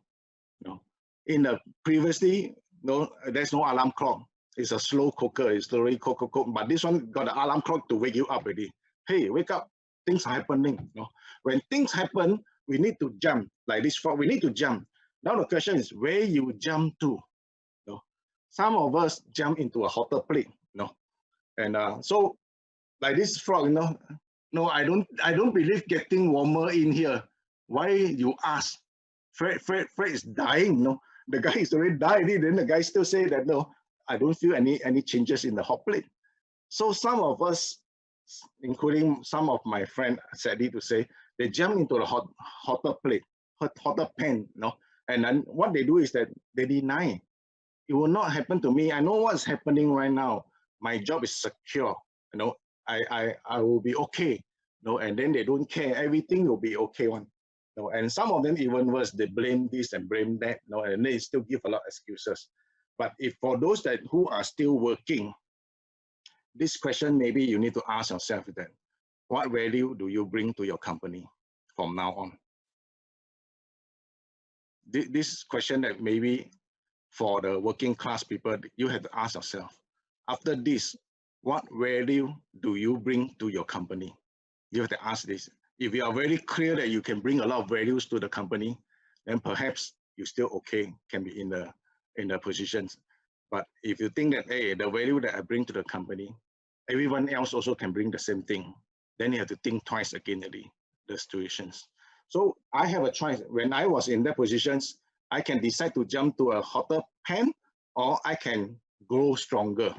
You know, in the previously, no, there's no alarm clock. It's a slow cooker. It's slowly cook. But this one got an alarm clock to wake you up already. Hey, wake up! Things are happening. You know, when things happen, we need to jump like this frog. We need to jump. Now the question is where you jump to. You know, some of us jump into a hotter plate. You know, and so like this frog. You know, no, I don't believe getting warmer in here. Why you ask? Fred is dying. No, the guy is already died. Then the guy still say that no, I don't feel any changes in the hot plate. So some of us, including some of my friends, sadly to say, they jump into the hotter plate, hotter pan, and then what they do is that they deny. It will not happen to me. I know what's happening right now. My job is secure. I will be okay. And then they don't care. Everything will be okay one. And some of them even worse, they blame this and blame that. And they still give a lot of excuses. But if for those who are still working, this question maybe you need to ask yourself that, what value do you bring to your company from now on? This question that maybe for the working class people, you have to ask yourself, after this, what value do you bring to your company? You have to ask this. If you are very clear that you can bring a lot of values to the company, then perhaps you still okay, can be in the positions. But if you think that, hey, the value that I bring to the company, everyone else also can bring the same thing, then you have to think twice again at the situations. So I have a choice. When I was in that positions, I can decide to jump to a hotter pan, or I can grow stronger.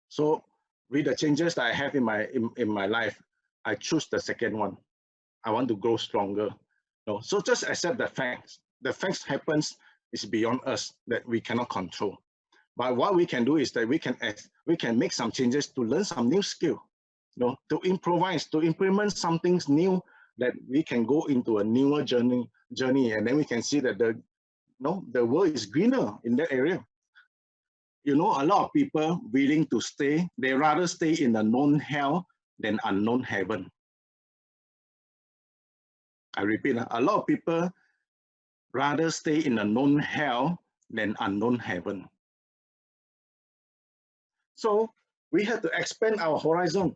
So with the changes that I have in my life, I choose the second one. I want to grow stronger. So just accept the facts. The facts happens is beyond us that we cannot control. But what we can do is that we can make some changes to learn some new skill, to improvise, to implement some things new, that we can go into a newer journey, and then we can see that the world is greener in that area. A lot of people willing to stay, they rather stay in the known hell than unknown heaven. I repeat, a lot of people rather stay in the known hell than unknown heaven. So we have to expand our horizon.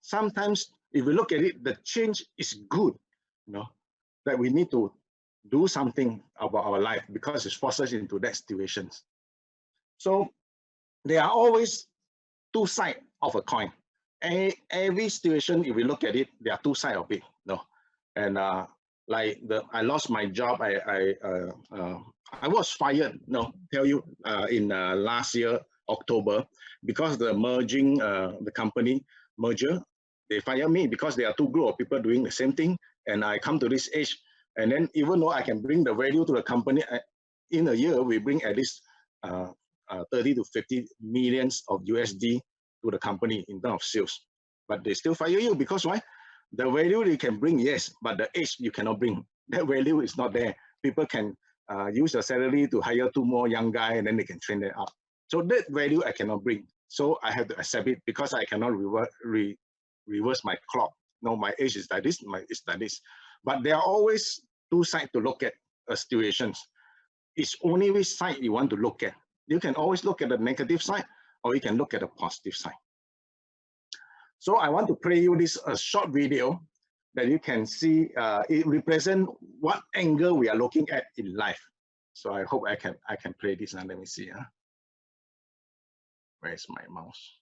Sometimes, if we look at it, the change is good, that we need to do something about our life because it forces us into that situations. So there are always two sides of a coin. Every situation, if we look at it, there are two sides of it. And like I lost my job. I was fired. Tell you in last year October, because the the company merger, they fire me because there are two group of people doing the same thing. And I come to this age, and then even though I can bring the value to the company, in a year we bring at least 30 to 50 millions of USD to the company in terms of sales. But they still fire you because why? The value you can bring, yes, but the age you cannot bring. That value is not there. People can use the salary to hire two more young guys, and then they can train them up. So that value I cannot bring. So I have to accept it because I cannot reverse my clock. My age is like this, my age is like this. But there are always two sides to look at situations. It's only which side you want to look at. You can always look at the negative side, or you can look at the positive side. So I want to play you this short video that you can see. It represents what angle we are looking at in life. So I hope I can play this. And let me see. Where's my mouse?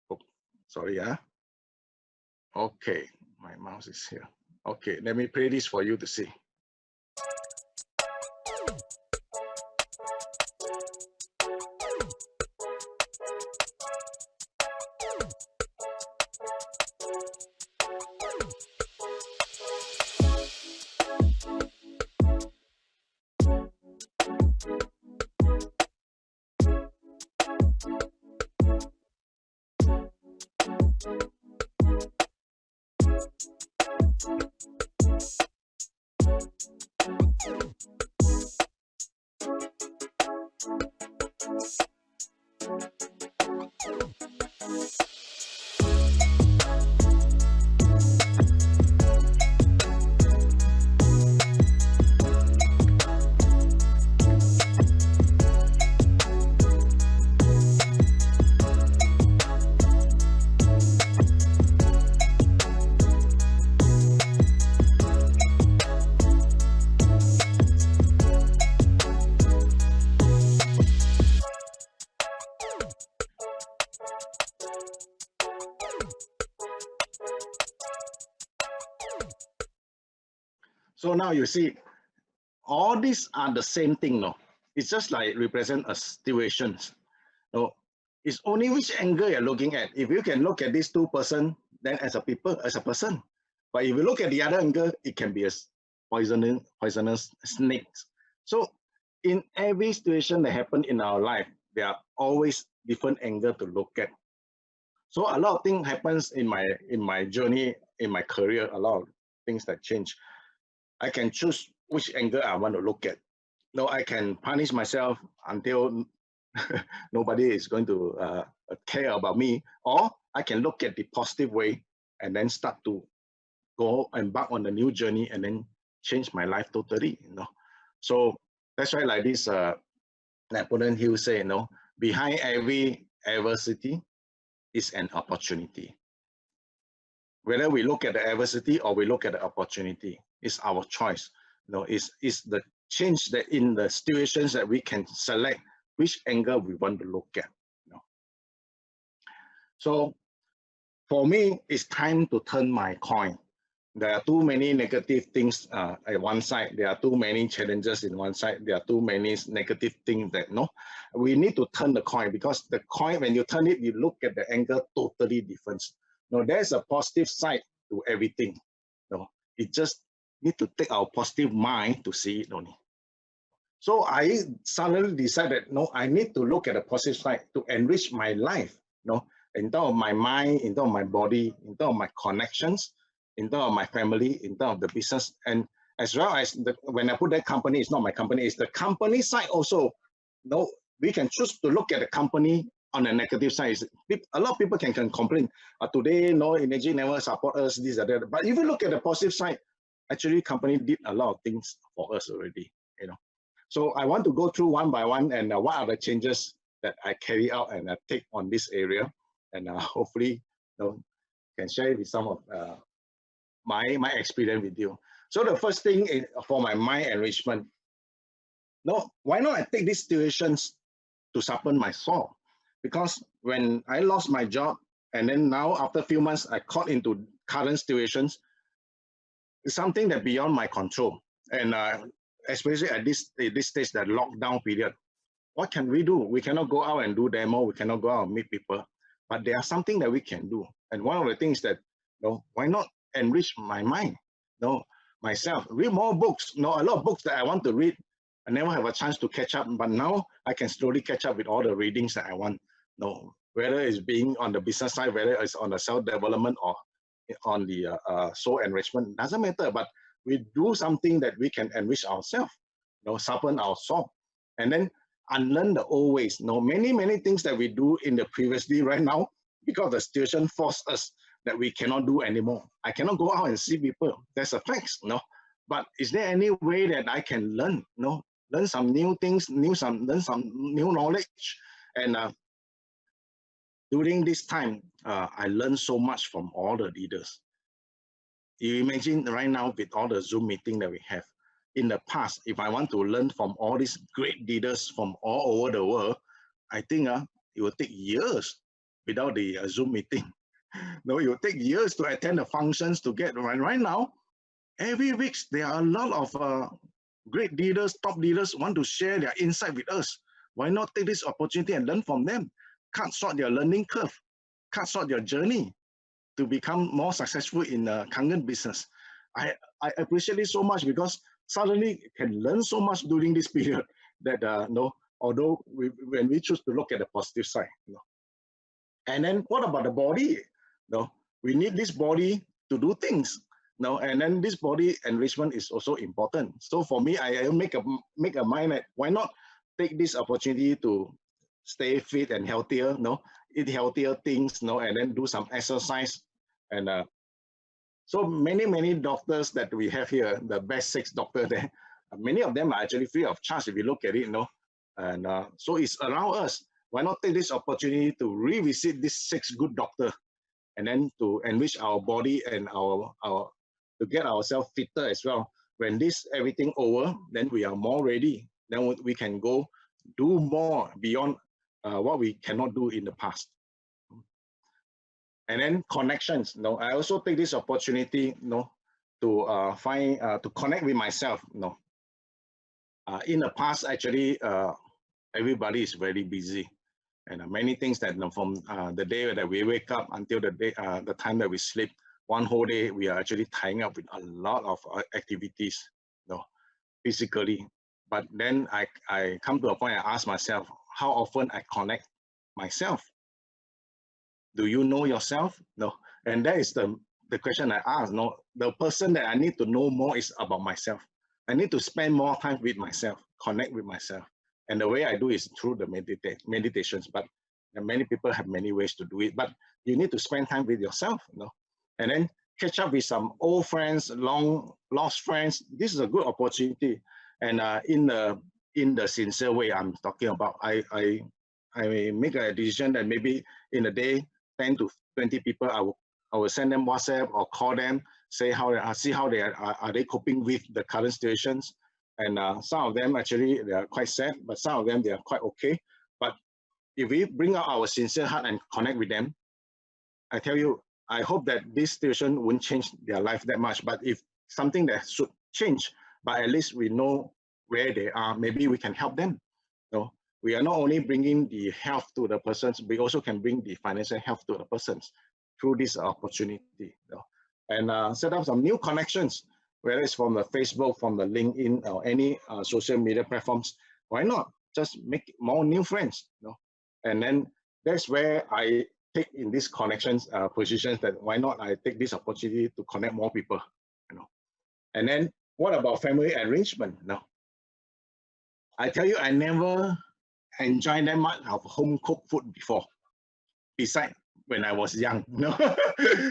Oh, sorry. Okay, my mouse is here. Okay, let me play this for you to see. So now you see, all these are the same thing, no? It's just like represent a situations. No, it's only which angle you're looking at. If you can look at these two person, then as a person. But if you look at the other angle, it can be a poisonous snakes. So in every situation that happen in our life, there are always different angle to look at. So a lot of things happens in my journey, in my career, a lot of things that change. I can choose which angle I want to look at. No, I can punish myself until nobody is going to care about me, or I can look at the positive way and then start to go embark on a new journey and then change my life totally. So that's why, like this Napoleon Hill say, behind every adversity is an opportunity. Whether we look at the adversity or we look at the opportunity, it's our choice. It's the change that in the situations that we can select which angle we want to look at. So for me, it's time to turn my coin. There are too many negative things at one side. There are too many challenges in one side. There are too many negative things that we need to turn the coin, because the coin, when you turn it, you look at the angle totally different. There's a positive side to everything. It just need to take our positive mind to see it only. So I suddenly decided, I need to look at the positive side to enrich my life, in terms of my mind, in terms of my body, in terms of my connections, in terms of my family, in terms of the business, and as well as when I put that company, it's not my company, it's the company side also. We can choose to look at the company on the negative side. A lot of people can complain, today, Energy never support us, this or that. But if you look at the positive side, actually company did a lot of things for us already, So I want to go through one by one, and what are the changes that I carry out and I take on this area, and hopefully can share with some of my experience with you. So the first thing is for my mind enrichment. Why not I take these situations to sharpen my soul? Because when I lost my job, and then now after a few months I caught into current situations, it's something that beyond my control, and especially at this stage, that lockdown period. What can we do? We cannot go out and do demo. We cannot go out and meet people. But there are something that we can do. And one of the things that, why not enrich my mind? Myself, read more books. A lot of books that I want to read, I never have a chance to catch up. But now I can slowly catch up with all the readings that I want. Whether it's being on the business side, whether it's on the self-development or on the soul enrichment, doesn't matter. But we do something that we can enrich ourselves, sharpen our soul, and then unlearn the old ways. Many things that we do in the previously, right now, because the situation forced us that we cannot do anymore. I cannot go out and see people. That's a fact, But is there any way that I can learn, learn some new things, learn some new knowledge? And during this time, I learned so much from all the leaders. You imagine right now with all the Zoom meeting that we have. In the past, if I want to learn from all these great leaders from all over the world, I think it will take years without the Zoom meeting. It will take years to attend the functions to get right now. Every week, there are a lot of great leaders, top leaders want to share their insight with us. Why not take this opportunity and learn from them? Cut short their learning curve, cut short their journey to become more successful in the Kangen business. I appreciate it so much, because suddenly can learn so much during this period that although when we choose to look at the positive side. And then what about the body? We need this body to do things. And then this body enrichment is also important. So for me, I make a mind that why not take this opportunity to stay fit and healthier, eat healthier things, and then do some exercise. And so many doctors that we have here, the best 6 doctors there, many of them are actually free of charge if you look at it, and so it's around us. Why not take this opportunity to revisit these 6 good doctors, and then to enrich our body and our to get ourselves fitter as well. When this everything over, then we are more ready. Then we can go do more beyond what we cannot do in the past. And then connections. I also take this opportunity, to find to connect with myself. No, in the past, actually, everybody is very busy, and many things that from the day that we wake up until the time that we sleep, one whole day we are actually tying up with a lot of activities, physically. But then I come to a point, I ask myself, how often I connect myself? Do you know yourself? No. And that is the question I ask. No, the person that I need to know more is about myself. I need to spend more time with myself, connect with myself. And the way I do is through the meditations. But many people have many ways to do it. But you need to spend time with yourself, and then catch up with some old friends, long lost friends. This is a good opportunity. And in the sincere way I'm talking about, I make a decision that maybe in a day, 10 to 20 people, I will send them WhatsApp or call them, say see how they are they coping with the current situations. And some of them actually they are quite sad, but some of them they are quite okay. But if we bring out our sincere heart and connect with them, I tell you, I hope that this situation won't change their life that much. But if something that should change, but at least we know where they are, maybe we can help them. We are not only bringing the health to the persons, we also can bring the financial health to the persons through this opportunity. And set up some new connections, whether it's from the Facebook, from the LinkedIn, or any social media platforms. Why not just make more new friends? And then that's where I take in these connections positions, that why not I take this opportunity to connect more people. And then what about family arrangement? I tell you, I never enjoyed that much of home cooked food before. Besides when I was young,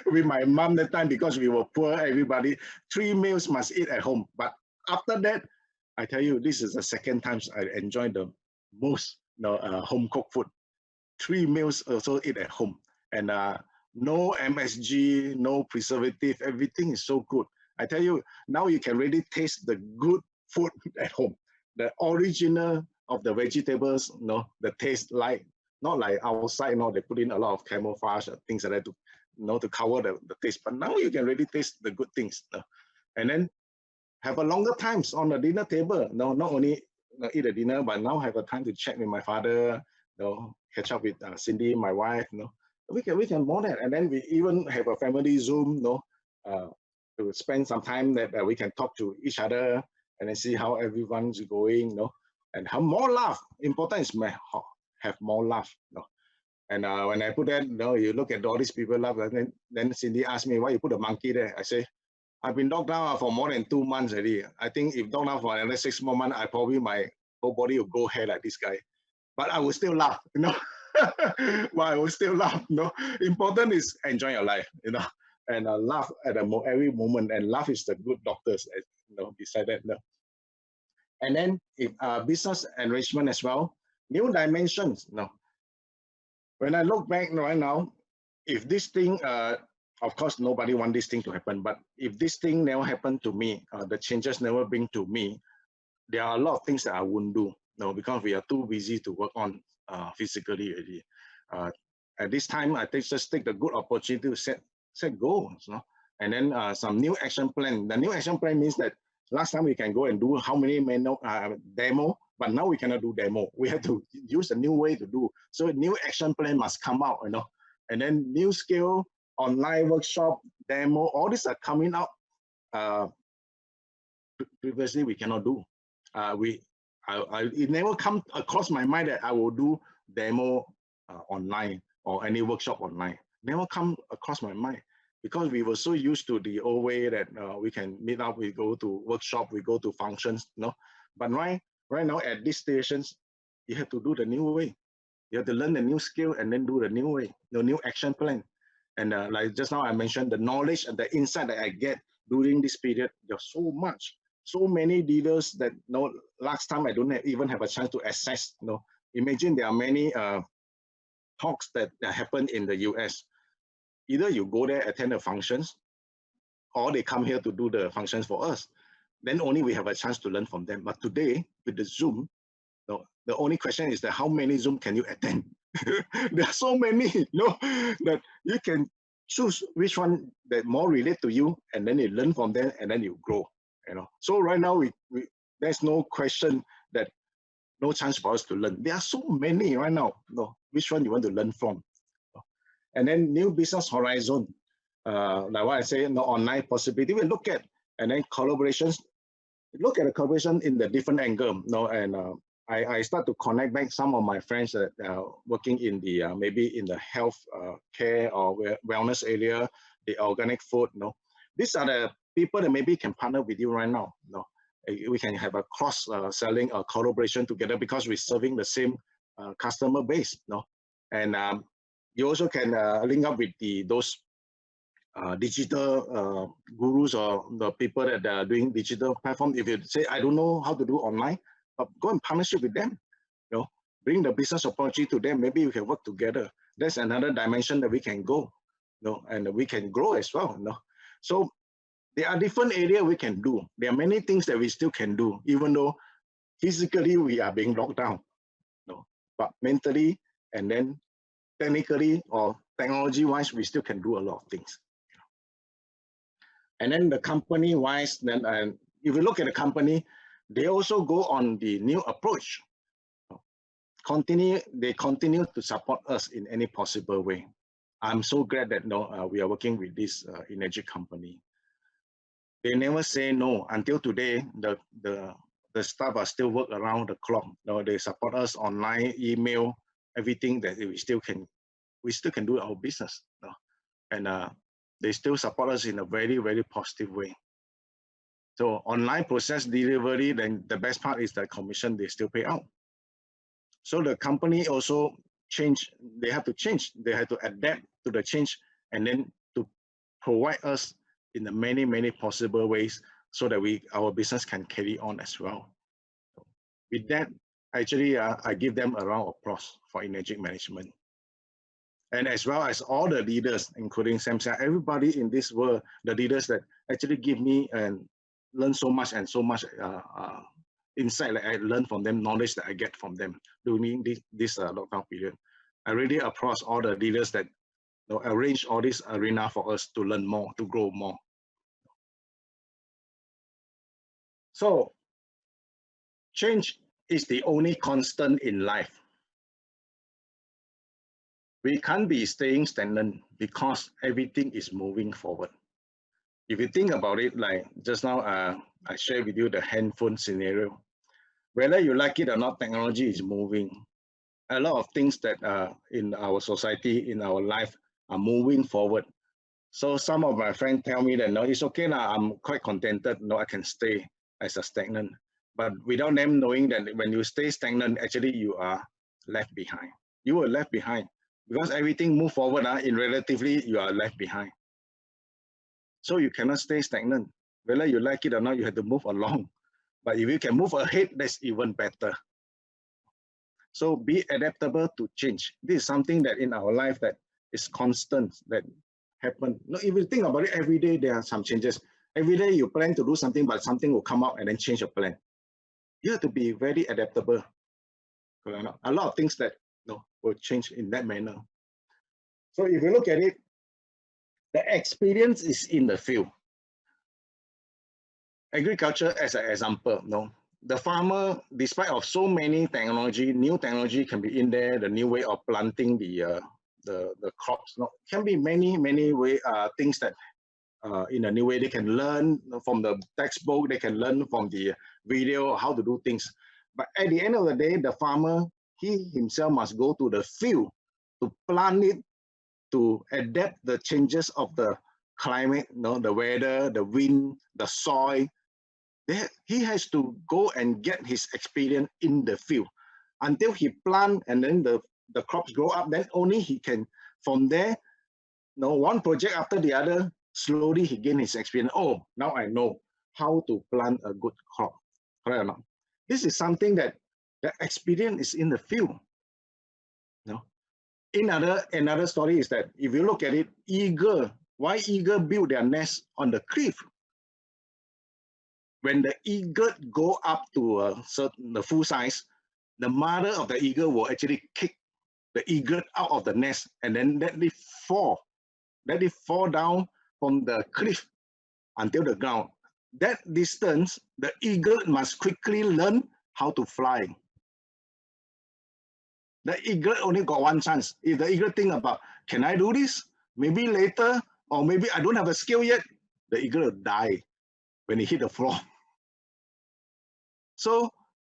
with my mom that time, because we were poor, everybody 3 meals must eat at home. But after that, I tell you, this is the second time I enjoyed the most home cooked food. 3 meals also eat at home, and no MSG, no preservative, everything is so good. I tell you, now you can really taste the good food at home. The original of the vegetables, the taste like, not like outside, they put in a lot of camouflage or things like that to cover the taste. But now you can really taste the good things. And then have a longer times on the dinner table. Not only eat a dinner, but now have a time to chat with my father, catch up with Cindy, my wife. We can more that. And then we even have a family Zoom, to spend some time that we can talk to each other and then see how everyone's going, and have more laugh. Important is have more laugh. And when I put that, you look at all these people laugh, and then Cindy asked me, why you put a monkey there? I say, I've been locked down for more than 2 months already. I think if locked down for another 6 more months, my whole body will go hair like this guy. But I will still laugh, But I will still laugh, Important is enjoy your life, and laugh at every moment. And laugh is the good doctors, beside that. And then if business enrichment as well, new dimensions. When I look back right now, if this thing, of course, nobody wants this thing to happen, but if this thing never happened to me, the changes never bring to me, there are a lot of things that I wouldn't do, because we are too busy to work on physically already. At this time, I just take the good opportunity to set goals, and then some new action plan. The new action plan means that last time we can go and do how many demo, but now we cannot do demo. We have to use a new way to do. So a new action plan must come out, and then new skill, online workshop, demo, all these are coming out. Previously we cannot do. It never come across my mind that I will do demo online or any workshop online. Never come across my mind, because we were so used to the old way that we can meet up, we go to workshop, we go to functions, But right now at these stations, you have to do the new way. You have to learn the new skill and then do the new way, the new action plan. And like just now I mentioned, the knowledge and the insight that I get during this period, there's so much. So many leaders that last time I don't even have a chance to access. Imagine there are many talks that happen in the US. Either you go there, attend the functions, or they come here to do the functions for us. Then only we have a chance to learn from them. But today, with the Zoom, the only question is that how many Zoom can you attend? There are so many, that you can choose which one that more relate to you, and then you learn from them, and then you grow. So right now we there's no question that no chance for us to learn. There are so many right now. Which one you want to learn from? And then new business horizon, like what I say, online possibility. We look at, and then collaborations. Look at the collaboration in the different angle. And I start to connect back some of my friends that working in the maybe in the health care or wellness area, the organic food. These are the people that maybe can partner with you right now. We can have a cross selling or collaboration together because we're serving the same customer base. And you also can link up with those digital gurus or the people that are doing digital platform. If you say, I don't know how to do online, go and partnership with them. Bring the business opportunity to them. Maybe we can work together. That's another dimension that we can go, and we can grow as well. So there are different areas we can do. There are many things that we still can do, even though physically we are being locked down. But mentally and then technically or technology-wise, we still can do a lot of things. And then the company-wise, then if you look at the company, they also go on the new approach. They continue to support us in any possible way. I'm so glad that we are working with this energy company. They never say no. Until today, the staff are still work around the clock. They support us online, email, everything that we still can do our business. And they still support us in a very, very positive way. So online process delivery, then the best part is the commission they still pay out. So the company also change. They have to change. They have to adapt to the change, and then to provide us in the many, many possible ways so that our business can carry on as well. With that, actually, I give them a round of applause for Energic Management. And as well as all the leaders, including Samsia, everybody in this world, the leaders that actually give me and learn so much and so much insight that I learn from them, knowledge that I get from them during this lockdown period. I really applaud all the leaders that arrange all this arena for us to learn more, to grow more. So, change is the only constant in life. We can't be staying stagnant because everything is moving forward. If you think about it, like just now, I shared with you the handphone scenario. Whether you like it or not, technology is moving. A lot of things that in our society, in our life, are moving forward. So some of my friends tell me that, no, it's okay now, I'm quite contented, I can stay as a stagnant. But without them knowing that when you stay stagnant, actually you are left behind. You were left behind. Because everything move forward, in relatively, you are left behind. So you cannot stay stagnant. Whether you like it or not, you have to move along. But if you can move ahead, that's even better. So be adaptable to change. This is something that in our life that is constant, that happen. If you think about it, every day there are some changes. Every day you plan to do something, but something will come out and then change your plan. You have to be very adaptable. A lot of things that will change in that manner. So if you look at it, the experience is in the field. Agriculture as an example, the farmer, despite of so many technology, new technology can be in there, the new way of planting the crops, can be many things that in a new way they can learn from the textbook, they can learn from the video how to do things. But at the end of the day, the farmer, he himself must go to the field to plant it, to adapt the changes of the climate, the weather, the wind, the soil. He has to go and get his experience in the field until he plant and then the crops grow up. Then only he can, from there, one project after the other, slowly he gain his experience. Oh, now I know how to plant a good crop. Correct or not? This is something that the experience is in the field. Another story is that if you look at it, why eagle build their nest on the cliff? When the eagle go up to the full size, the mother of the eagle will actually kick the eagle out of the nest and then let it fall let it fall down from the cliff until the ground. That distance, the eagle must quickly learn how to fly. The eagle only got one chance. If the eagle think about, can I do this? Maybe later, or maybe I don't have a skill yet, the eagle will die when he hit the floor. So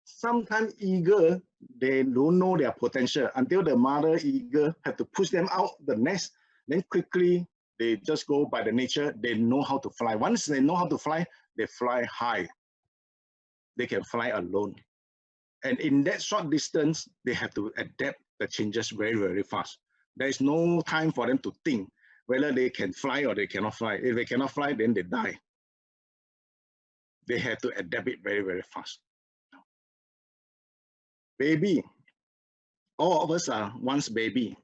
sometimes eagle, they don't know their potential until the mother eagle have to push them out the nest. Then quickly, they just go by the nature, they know how to fly. Once they know how to fly, they fly high. They can fly alone. And in that short distance, they have to adapt the changes very, very fast. There is no time for them to think whether they can fly or they cannot fly. If they cannot fly, then they die. They have to adapt it very, very fast. Baby, all of us are once baby.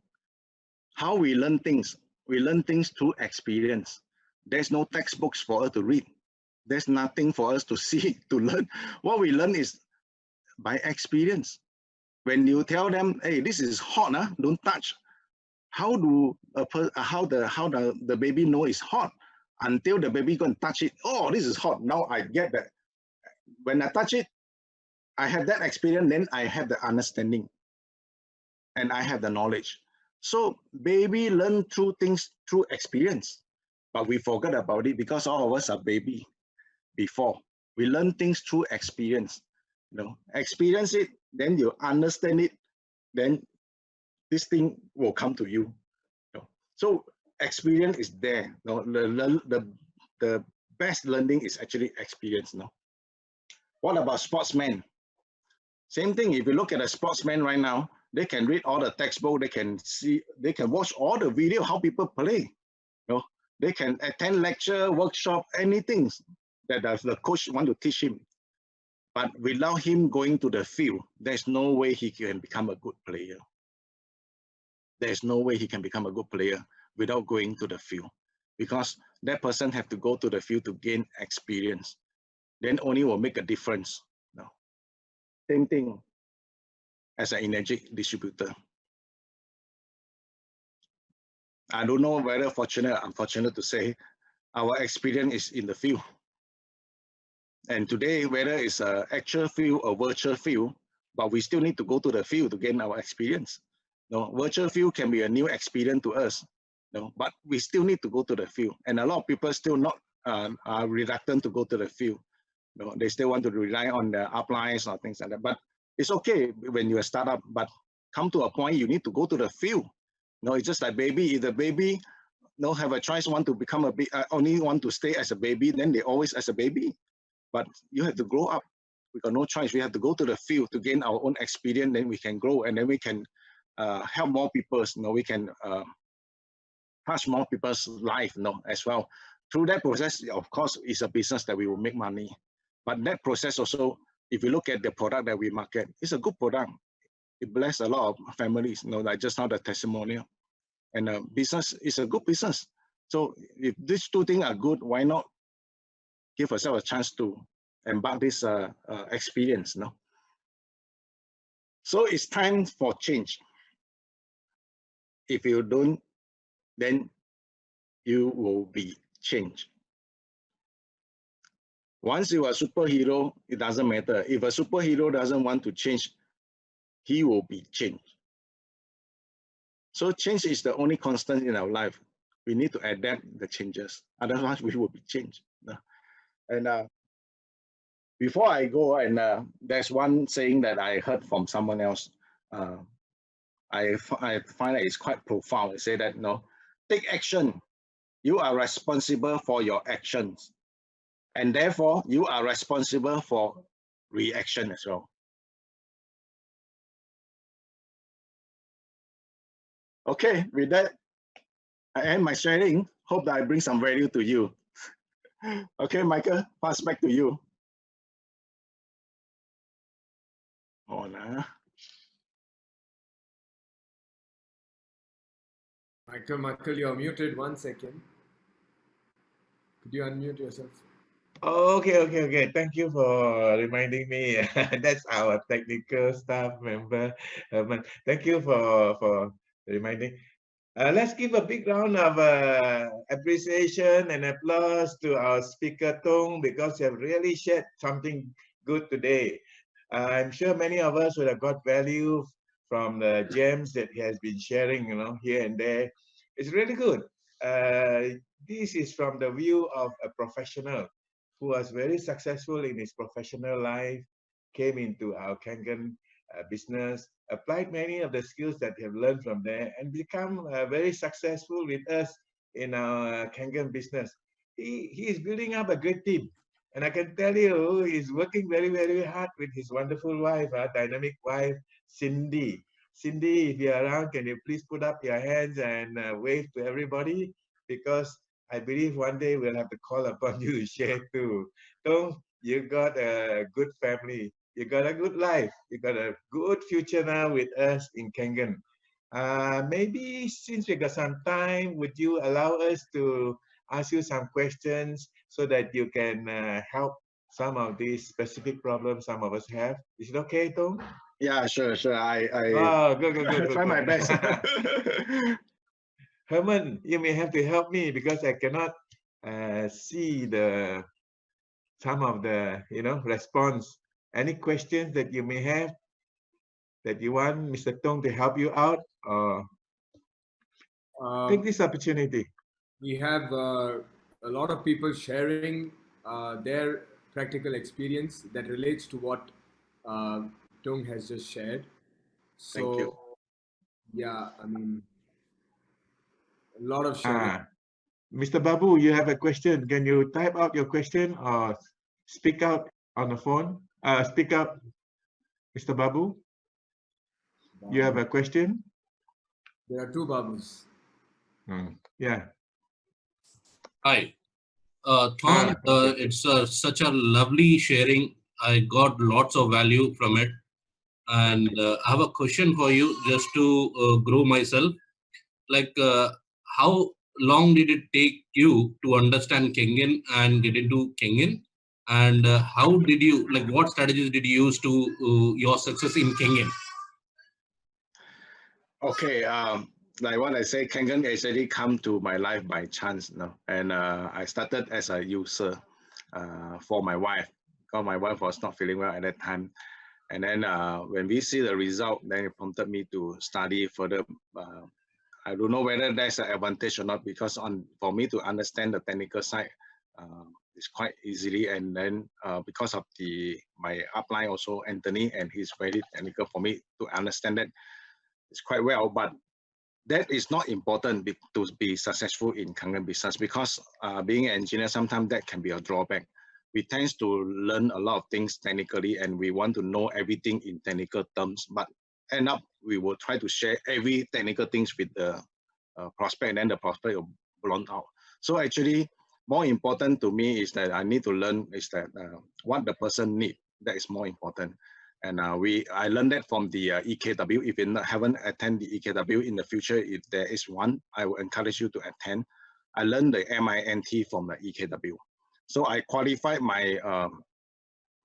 How we learn things? We learn things through experience. There's no textbooks for us to read. There's nothing for us to see, to learn. What we learn is by experience. When you tell them, hey, this is hot, huh? Don't touch. How do the baby know it's hot? Until the baby go and touch it. Oh, this is hot. Now I get that. When I touch it, I have that experience, then I have the understanding and I have the knowledge. So baby learn through things through experience, but we forget about it because all of us are baby before. We learn things through experience. You know, experience it, then you understand it, then this thing will come to you. You know? So experience is there. You know, the best learning is actually experience. You know? What about sportsmen? Same thing. If you look at a sportsman right now, they can read all the textbook, they can see, they can watch all the video how people play. You know, they can attend lecture, workshop, anything that the coach want to teach him. But without him going to the field, there's no way he can become a good player. There's no way he can become a good player without going to the field, because that person have to go to the field to gain experience. Then only will make a difference. No. Same thing as an energy distributor. I don't know whether fortunate or unfortunate to say, our experience is in the field. And today, whether it's an actual field or virtual field, but we still need to go to the field to gain our experience. No, virtual field can be a new experience to us, no, but we still need to go to the field. And a lot of people still not are reluctant to go to the field. No, they still want to rely on the uplines or things like that. But it's okay when you're a startup, but come to a point you need to go to the field. No, it's just like baby. If the baby no have a choice, want to become a only want to stay as a baby, then they always as a baby. But you have to grow up. We got no choice. We have to go to the field to gain our own experience. Then we can grow, and then we can help more people. You know, we can touch more people's life. You know, as well. Through that process, of course, it's a business that we will make money. But that process also, if you look at the product that we market, it's a good product. It bless a lot of families. You know, like just now the testimonial, and business is a good business. So if these two things are good, why not give yourself a chance to embark this experience, no? So it's time for change. If you don't, then you will be changed. Once you are a superhero, it doesn't matter. If a superhero doesn't want to change, he will be changed. So change is the only constant in our life. We need to adapt the changes. Otherwise, we will be changed. And before I go, and there's one saying that I heard from someone else. I find that it's quite profound. It say that, no, take action. You are responsible for your actions. And therefore, you are responsible for reaction as well. Okay, with that, I end my sharing. Hope that I bring some value to you. Okay, Michael, pass back to you. Michael, you're muted. 1 second. Could you unmute yourself? Okay. Thank you for reminding me. That's our technical staff member. Thank you for reminding. Let's give a big round of appreciation and applause to our speaker Tung, because you have really shared something good today. I'm sure many of us would have got value from the gems that he has been sharing, here and there. It's really good. This is from the view of a professional who was very successful in his professional life, came into our Kangen business, applied many of the skills that he have learned from there, and become very successful with us in our Kangen business. He is building up a great team. And I can tell you, he's working very, very hard with his wonderful wife, dynamic wife, Cindy. Cindy, if you're around, can you please put up your hands and wave to everybody? Because I believe one day we'll have to call upon you to share too. So you got a good family. You got a good life. You got a good future now with us in Kangen. Maybe since we got some time, would you allow us to ask you some questions so that you can help some of these specific problems some of us have? Is it okay, Tom? Yeah, sure. I Oh, good. try my best. Herman, you may have to help me because I cannot see some of the response. Any questions that you may have that you want Mr. Tong to help you out? Take this opportunity. We have a lot of people sharing their practical experience that relates to what Tung has just shared. So, Thank you. yeah, I mean, a lot of sharing. Mr. Babu, you have a question. Can you type out your question or speak out on the phone? Speak up, Mr. Babu. You have a question? There are two Babus. Yeah. Hi. Tom, it's such a lovely sharing. I got lots of value from it. And I have a question for you just to grow myself. Like, how long did it take you to understand Kangen and get into Kangen? And how did you, like, what strategies did you use to your success in Kangen? Okay, like what I say, Kangen actually come to my life by chance, and I started as a user for my wife, because my wife was not feeling well at that time. And then when we see the result, then it prompted me to study further. I don't know whether that's an advantage or not, because for me to understand the technical side is quite easily. And then because of my upline also, Anthony, and he's very technical for me to understand that it's quite well. But that is not important to be successful in Kangen business, because being an engineer, sometimes that can be a drawback. We tend to learn a lot of things technically, and we want to know everything in technical terms, but end up we will try to share every technical things with the prospect, and then the prospect will blown out. So actually, more important to me is that I need to learn is that what the person need. That is more important. And I learned that from the EKW. If you haven't attended the EKW in the future, if there is one, I will encourage you to attend. I learned the MINT from the EKW. So I qualified my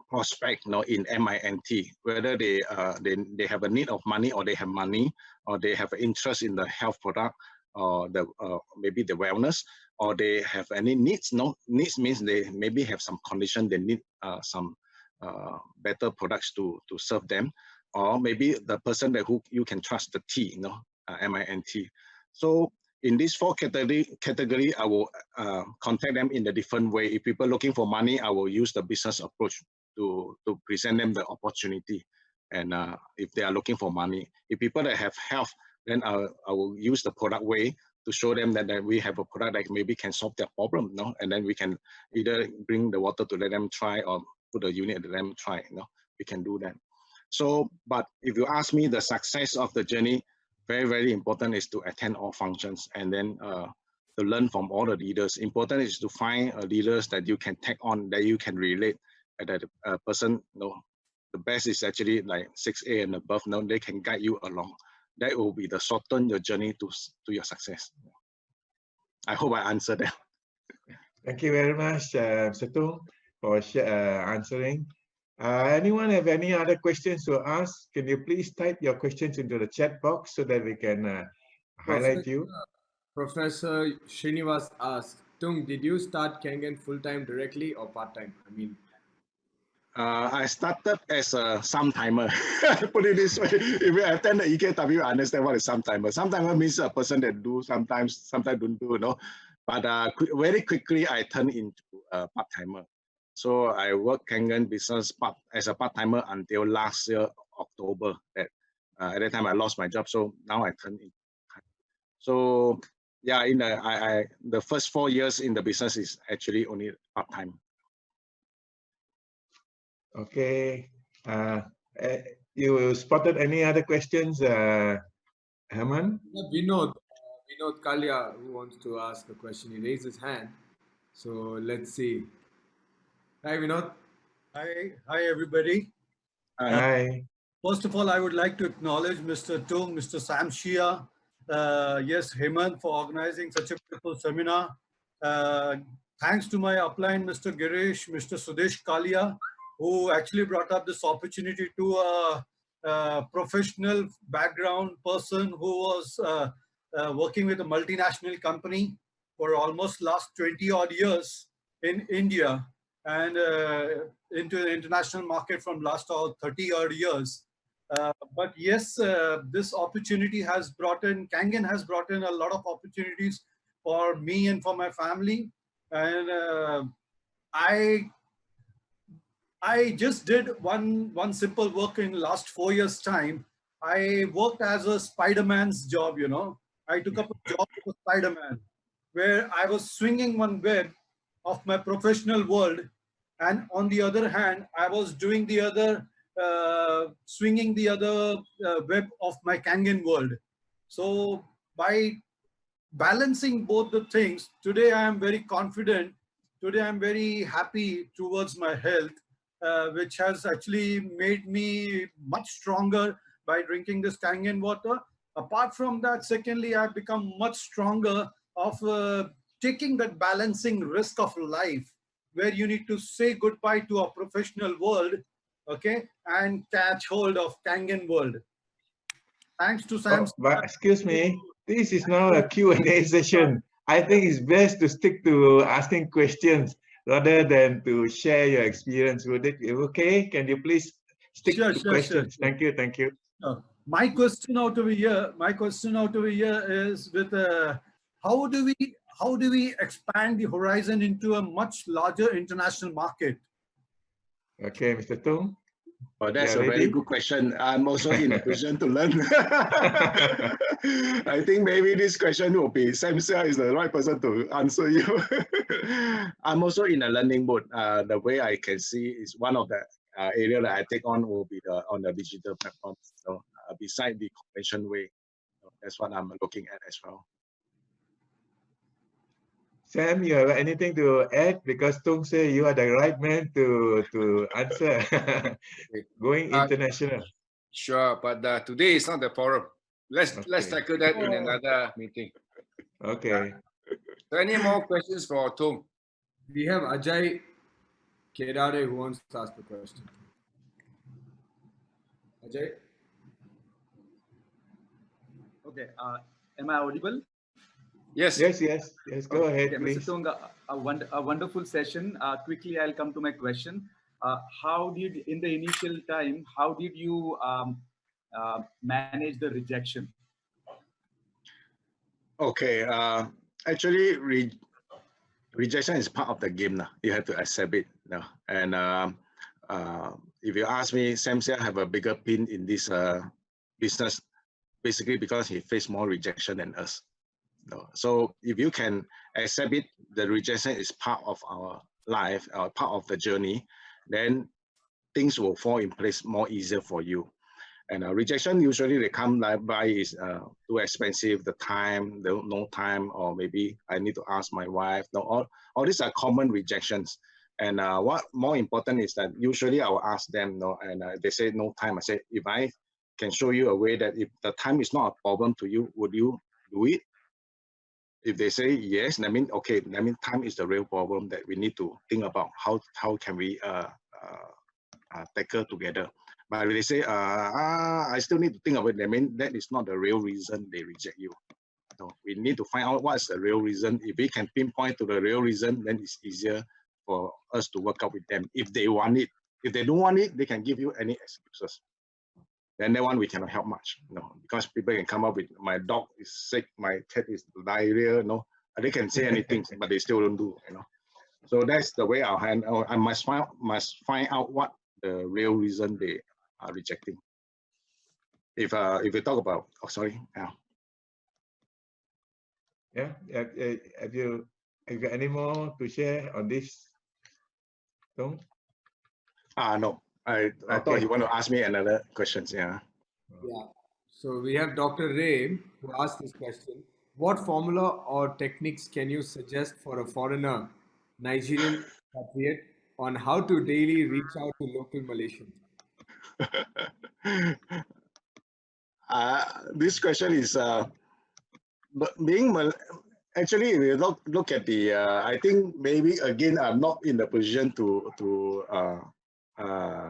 prospect in MINT, whether they have a need of money, or they have money, or they have interest in the health product, or maybe the wellness, or they have any needs. Needs means they maybe have some condition, they need some better products to serve them, or maybe the person that who you can trust, the T, MINT. So in these four category, I will contact them in a different way. If people are looking for money, I will use the business approach to present them the opportunity. And if they are looking for money, if people that have health, then I will use the product way to show them that we have a product that maybe can solve their problem, and then we can either bring the water to let them try, or put a unit to let them try. We can do that. So, but if you ask me, the success of the journey, very, very important is to attend all functions, and then to learn from all the leaders. Important is to find leaders that you can take on, that you can relate, that a person, the best is actually like 6A and above, they can guide you along. That will be the shorten your journey to your success. I hope I answered that. Thank you very much, Mr. Tung, for answering. Anyone have any other questions to ask? Can you please type your questions into the chat box so that we can highlight you. Professor Srinivas asked, Tung, did you start Kangen full-time directly or part-time? I mean, I started as a sometime-timer. Put it this way, if you attend the EKW, I understand what is sometime-timer. Sometime-timer means a person that do sometimes don't do, you know. But very quickly, I turned into a part-timer. So I worked Kangen business as a part-timer until last year, October. At that time, I lost my job. So now I turned into. So yeah, in the first 4 years in the business is actually only part-time. Okay. You spotted any other questions, Herman? Vinod Kalia, who wants to ask a question, he raised his hand. So let's see. Hi, Vinod. Hi, everybody. Hi. First of all, I would like to acknowledge Mr. Tung, Mr. Sam Shia, yes, Hemant, for organizing such a beautiful seminar. Thanks to my upline, Mr. Girish, Mr. Sudesh Kalia, who actually brought up this opportunity to a professional background person who was working with a multinational company for almost last 20 odd years in India and into the international market from last 30 odd years. But yes, this opportunity has brought in, Kangen has brought in a lot of opportunities for me and for my family. And I just did one simple work in last 4 years' time. I worked as a Spider-Man's job, you know. I took up a job as a Spider-Man where I was swinging one web of my professional world, and on the other hand, I was doing the other, swinging the other web of my Kangen world. So by balancing both the things, today I am very confident. Today I'm very happy towards my health, which has actually made me much stronger by drinking this Kangen water. Apart from that, secondly, I've become much stronger of taking that balancing risk of life, where you need to say goodbye to a professional world, okay, and catch hold of Kangen world. Thanks to Sam. But excuse me, this is now a Q&A session. I think it's best to stick to asking questions rather than to share your experience. Would it be okay? Can you please stick to questions? Thank you, thank you. My question out over here is with how do we expand the horizon into a much larger international market? Okay, Mr. Tung. Oh, that's a very good question. I'm also in a position to learn. I think maybe this question will be Sam Sia is the right person to answer you. I'm also in a learning mode. The way I can see is one of the area that I take on will be on the digital platform. So beside the convention way, that's what I'm looking at as well. Sam, you have anything to add? Because Tung say you are the right man to answer. Going international. Sure, but today is not the forum. Let's tackle that in another meeting. Okay. So any more questions for Tung? We have Ajay Kedare who wants to ask a question. Ajay? Okay, am I audible? Yes. Yes. Go ahead, okay, please. Mr. Tung, a wonderful session. Quickly, I'll come to my question. How did, in the initial time, how did you manage the rejection? Okay, actually, rejection is part of the game now. You have to accept it now. And if you ask me, Sam Sia have a bigger pin in this business, basically because he faced more rejection than us. So if you can accept it, the rejection is part of our life, part of the journey, then things will fall in place more easier for you. And rejection usually they come by is too expensive, the time, no time, or maybe I need to ask my wife. All these are common rejections. And what more important is that usually I will ask them, and they say no time. I say, if I can show you a way that if the time is not a problem to you, would you do it? If they say yes, that means okay. That means time is the real problem that we need to think about. How can we tackle together? But if they say I still need to think about it, that means that is not the real reason they reject you. No, we need to find out what's the real reason. If we can pinpoint to the real reason, then it's easier for us to work out with them. If they want it, if they don't want it, they can give you any excuses. Then that one we cannot help much, because people can come up with, my dog is sick, my cat is diarrhea, they can say anything, but they still don't do, So that's the way I'll handle. I must find out what the real reason they are rejecting. If we talk about, Yeah. Have you got any more to share on this? Tung? No. I thought you want to ask me another questions. Yeah. Yeah. So we have Dr. Ray who asked this question. What formula or techniques can you suggest for a foreigner, Nigerian expatriate, on how to daily reach out to local Malaysians? This question is actually, if you look at the, I think maybe again I'm not in the position to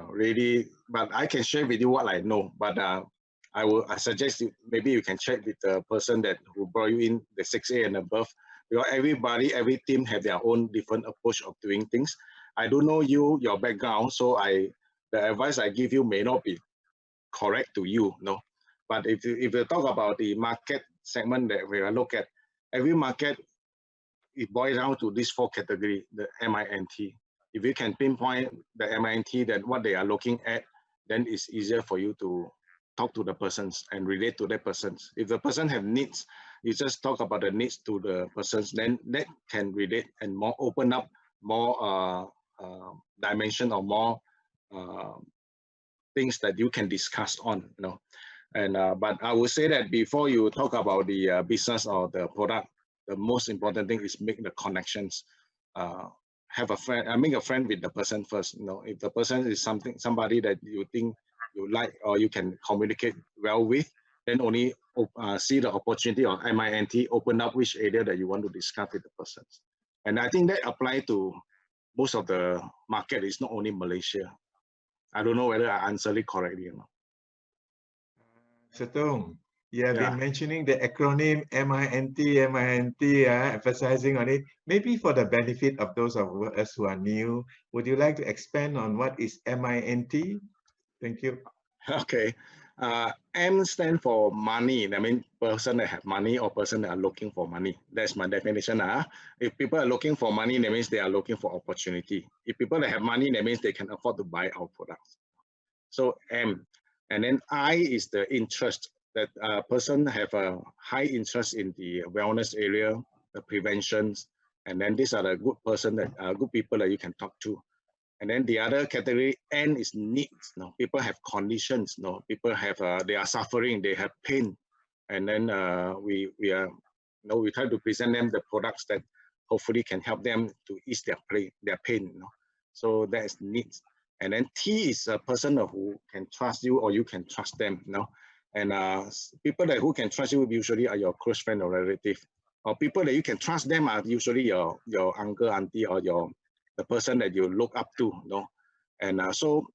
really, but I can share with you what I know. But I suggest maybe you can check with the person who brought you in, the 6A and above, because every team have their own different approach of doing things. I don't know your background, so the advice I give you may not be correct to you, But if you talk about the market segment that we look at, every market, it boils down to these 4 categories, the MINT. If you can pinpoint the MINT, then what they are looking at, then it's easier for you to talk to the persons and relate to the persons. If the person have needs, you just talk about the needs to the persons, then that can relate and more open up more dimension or more things that you can discuss on, And but I would say that before you talk about the business or the product, the most important thing is make the connections. Have a friend, make a friend with the person first. If the person is somebody that you think you like or you can communicate well with, then only see the opportunity of MINT, open up which area that you want to discuss with the persons. And I think that apply to most of the market. It's not only Malaysia. I don't know whether I answered it correctly or not. Tung, you have been mentioning the acronym MINT, emphasizing on it. Maybe for the benefit of those of us who are new, would you like to expand on what is MINT? Thank you. Okay. M stands for money. I mean, person that have money or person that are looking for money. That's my definition. If people are looking for money, that means they are looking for opportunity. If people that have money, that means they can afford to buy our products. So M. And then I is the interest, that a person have a high interest in the wellness area, the preventions, and then these are the good person that good people that you can talk to. And then the other category, N, is needs. People have conditions. People have they are suffering, they have pain, and then we try to present them the products that hopefully can help them to ease their pain. So that is needs. And then T is a person who can trust you or you can trust them. And people who can trust you usually are your close friend or relative, or people that you can trust them are usually your uncle, auntie, or the person that you look up to. And so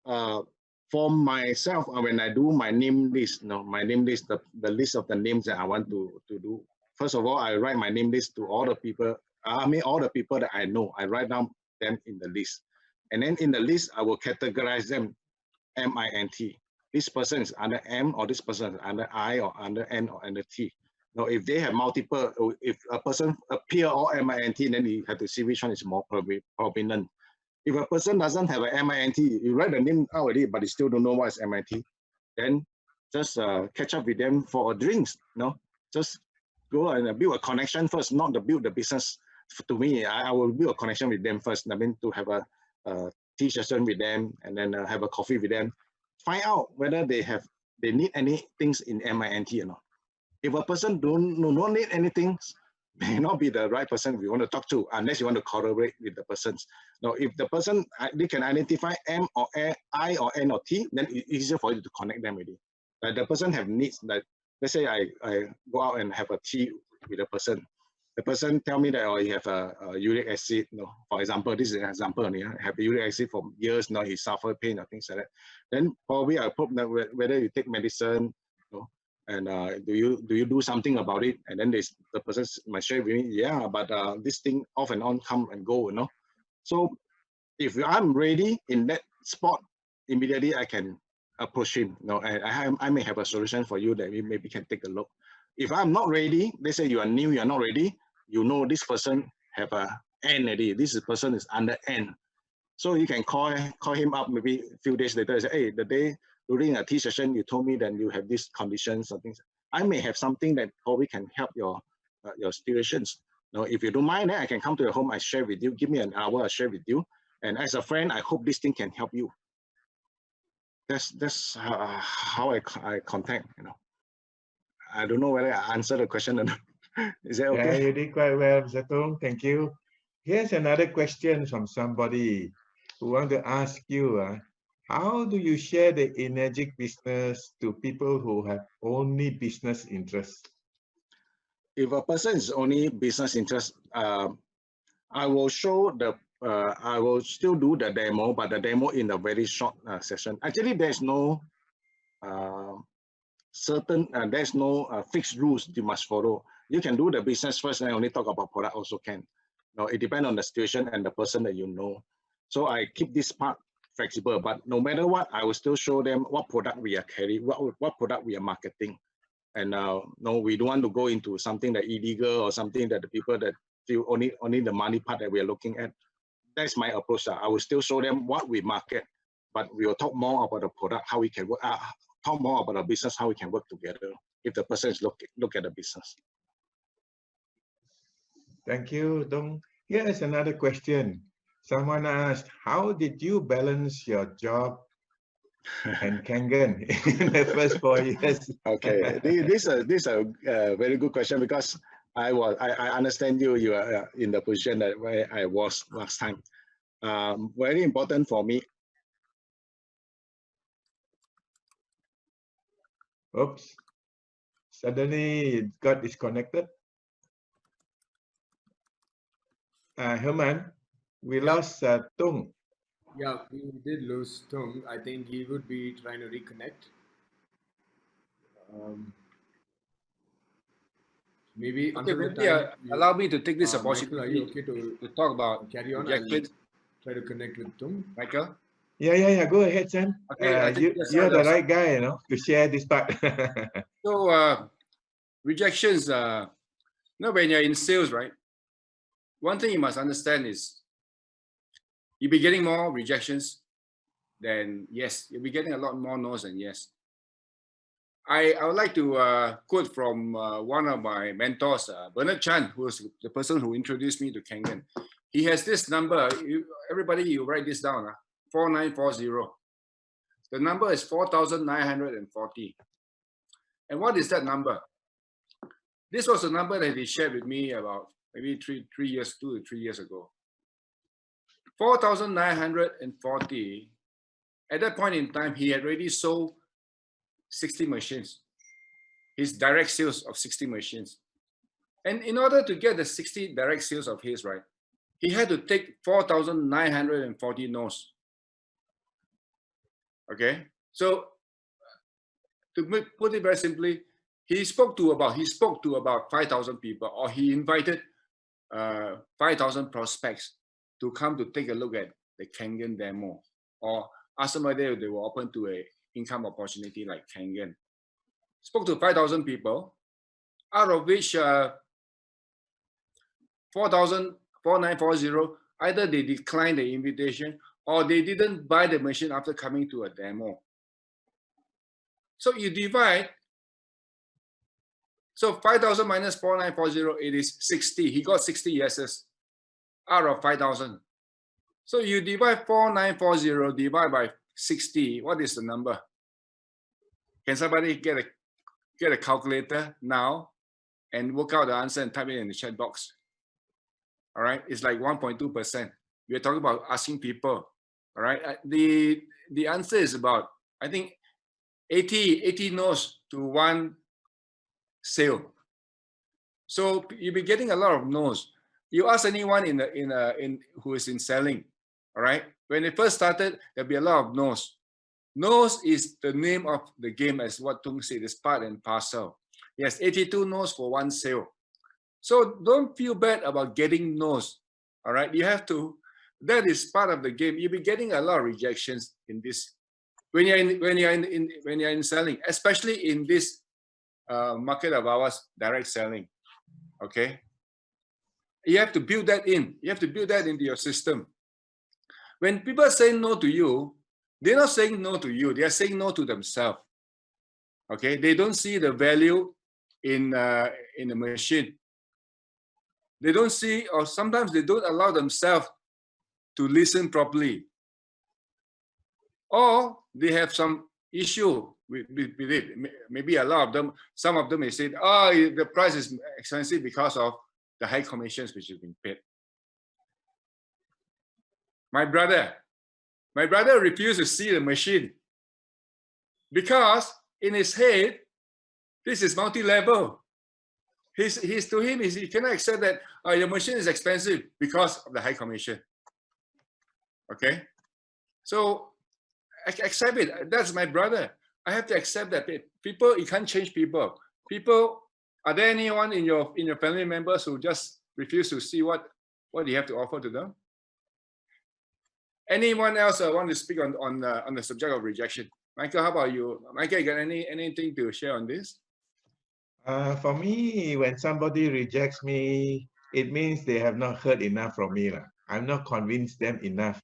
for myself, when I do my name list, my name list, the list of the names that I want to do. First of all, I write my name list to all the people. All the people that I know, I write down them in the list. And then in the list, I will categorize them MINT. This person is under M, or this person is under I, or under N, or under T. Now, if they have multiple, if a person appear all MINT, then you have to see which one is more prominent. If a person doesn't have an MINT, you write the name out already, but you still don't know what is MINT, then just catch up with them for drinks. Just go and build a connection first, not to build the business. To me, I will build a connection with them first. I mean, to have a tea session with them, and then have a coffee with them. Find out whether they need any things in MINT or not. If a person don't need anything, may not be the right person we want to talk to, unless you want to corroborate with the persons. Now, if the person, they can identify M or I or N or T, then it's easier for you to connect them with it. Like the person have needs, like let's say I go out and have a tea with a person. The person tell me that, oh, you have a uric acid. For example, this is an example. Have a uric acid for years now. He suffer pain or things like that. Then probably I put whether you take medicine. And do you do something about it? And then the person might share with me, yeah, but this thing off and on, come and go, you know. So if I'm ready in that spot, immediately I can approach him. You know, I may have a solution for you that we maybe can take a look. If I'm not ready, let's say you are new, you are not ready, you know this person have a N already. This person is under N. So you can call him up maybe a few days later and say, hey, the day during a tea session, you told me that you have this condition, something. I may have something that probably can help your situations. Now, if you don't mind, then I can come to your home, I share with you, give me an hour, I share with you. And as a friend, I hope this thing can help you. That's how I contact, you know. I don't know whether I answered the question or not. Is that okay? Yeah, you did quite well, Mr. Tung. Thank you. Here's another question from somebody who want to ask you, how do you share the Energic business to people who have only business interests? If a person is only business interest, I will show the, I will still do the demo, but the demo in a very short session. Actually, there's no there's no fixed rules you must follow. You can do the business first and only talk about product also can. Now, it depends on the situation and the person that you know. So I keep this part flexible, but no matter what, I will still show them what product we are carrying, what product we are marketing. And no, we don't want to go into something that illegal or something that the people that feel only the money part that we are looking at. That's my approach. I will still show them what we market, but we will talk more about the product, how we can work, talk more about the business, how we can work together if the person is look at the business. Thank you, Dong. Here is another question. Someone asked, how did you balance your job and Kangen in the first 4 years? Okay, this is a very good question, because I understand you are in the position that where I was last time. Very important for me. Oops, suddenly it got disconnected. Herman, we lost Tung. Yeah, we did lose Tung. I think he would be trying to reconnect. Maybe okay, until the maybe time allow me to take this opportunity Michael, are you okay to talk about carry on? Try to connect with Tung. Michael? Yeah. Go ahead, Sam. Okay, you're the right guy, you know, to share this part. So rejections, you know, when you're in sales, right? One thing you must understand is you'll be getting more rejections than yes. You'll be getting a lot more no's than yes. I would like to quote from one of my mentors, Bernard Chan, who was the person who introduced me to Kangen. He has this number. Everybody, you write this down. 4940. The number is 4,940. And what is that number? This was a number that he shared with me about maybe 2 to 3 years ago. 4,940. At that point in time, he had already sold 60 machines. His direct sales of 60 machines. And in order to get the 60 direct sales of his, right, he had to take 4,940 no's. Okay, so to put it very simply, he spoke to about 5,000 people, or he invited 5,000 prospects to come to take a look at the Kangen demo, or ask them whether they were open to a income opportunity like Kangen. Spoke to 5,000 people, out of which 4,940 either they declined the invitation or they didn't buy the machine after coming to a demo. So you divide. So 5,000 minus 4,940, it is 60. He got 60 yeses out of 5,000. So you divide 4,940 divide by 60. What is the number? Can somebody get a calculator now and work out the answer and type it in the chat box? All right, it's like 1.2%. We're talking about asking people. All right, the answer is about, I think, 80 no's to 1 sale. So you'll be getting a lot of no's. You ask anyone who is in selling, all right? When they first started, there'll be a lot of no's. No's is the name of the game, as what Tung said, it's part and parcel. Yes, 82 no's for one sale. So don't feel bad about getting no's. All right, you have to, that is part of the game. You'll be getting a lot of rejections in this when you're in selling, especially in this market of ours, direct selling. Okay, you have to build that in. You have to build that into your system. When people say no to you, they're not saying no to you. They are saying no to themselves. Okay, they don't see the value in the machine. They don't see, or sometimes they don't allow themselves to listen properly, or they have some issue with it. Maybe a lot of them, some of them may say, oh, the price is expensive because of the high commissions which have been paid. My brother refused to see the machine because in his head, this is multi-level. To him, he cannot accept that your machine is expensive because of the high commission. Okay, so accept it. That's my brother. I have to accept that. People, you can't change people. People, are there anyone in your family members who just refuse to see what you have to offer to them? Anyone else want to speak on the subject of rejection? Michael, how about you? Michael, you got anything to share on this? For me, when somebody rejects me, it means they have not heard enough from me. I'm not convinced them enough.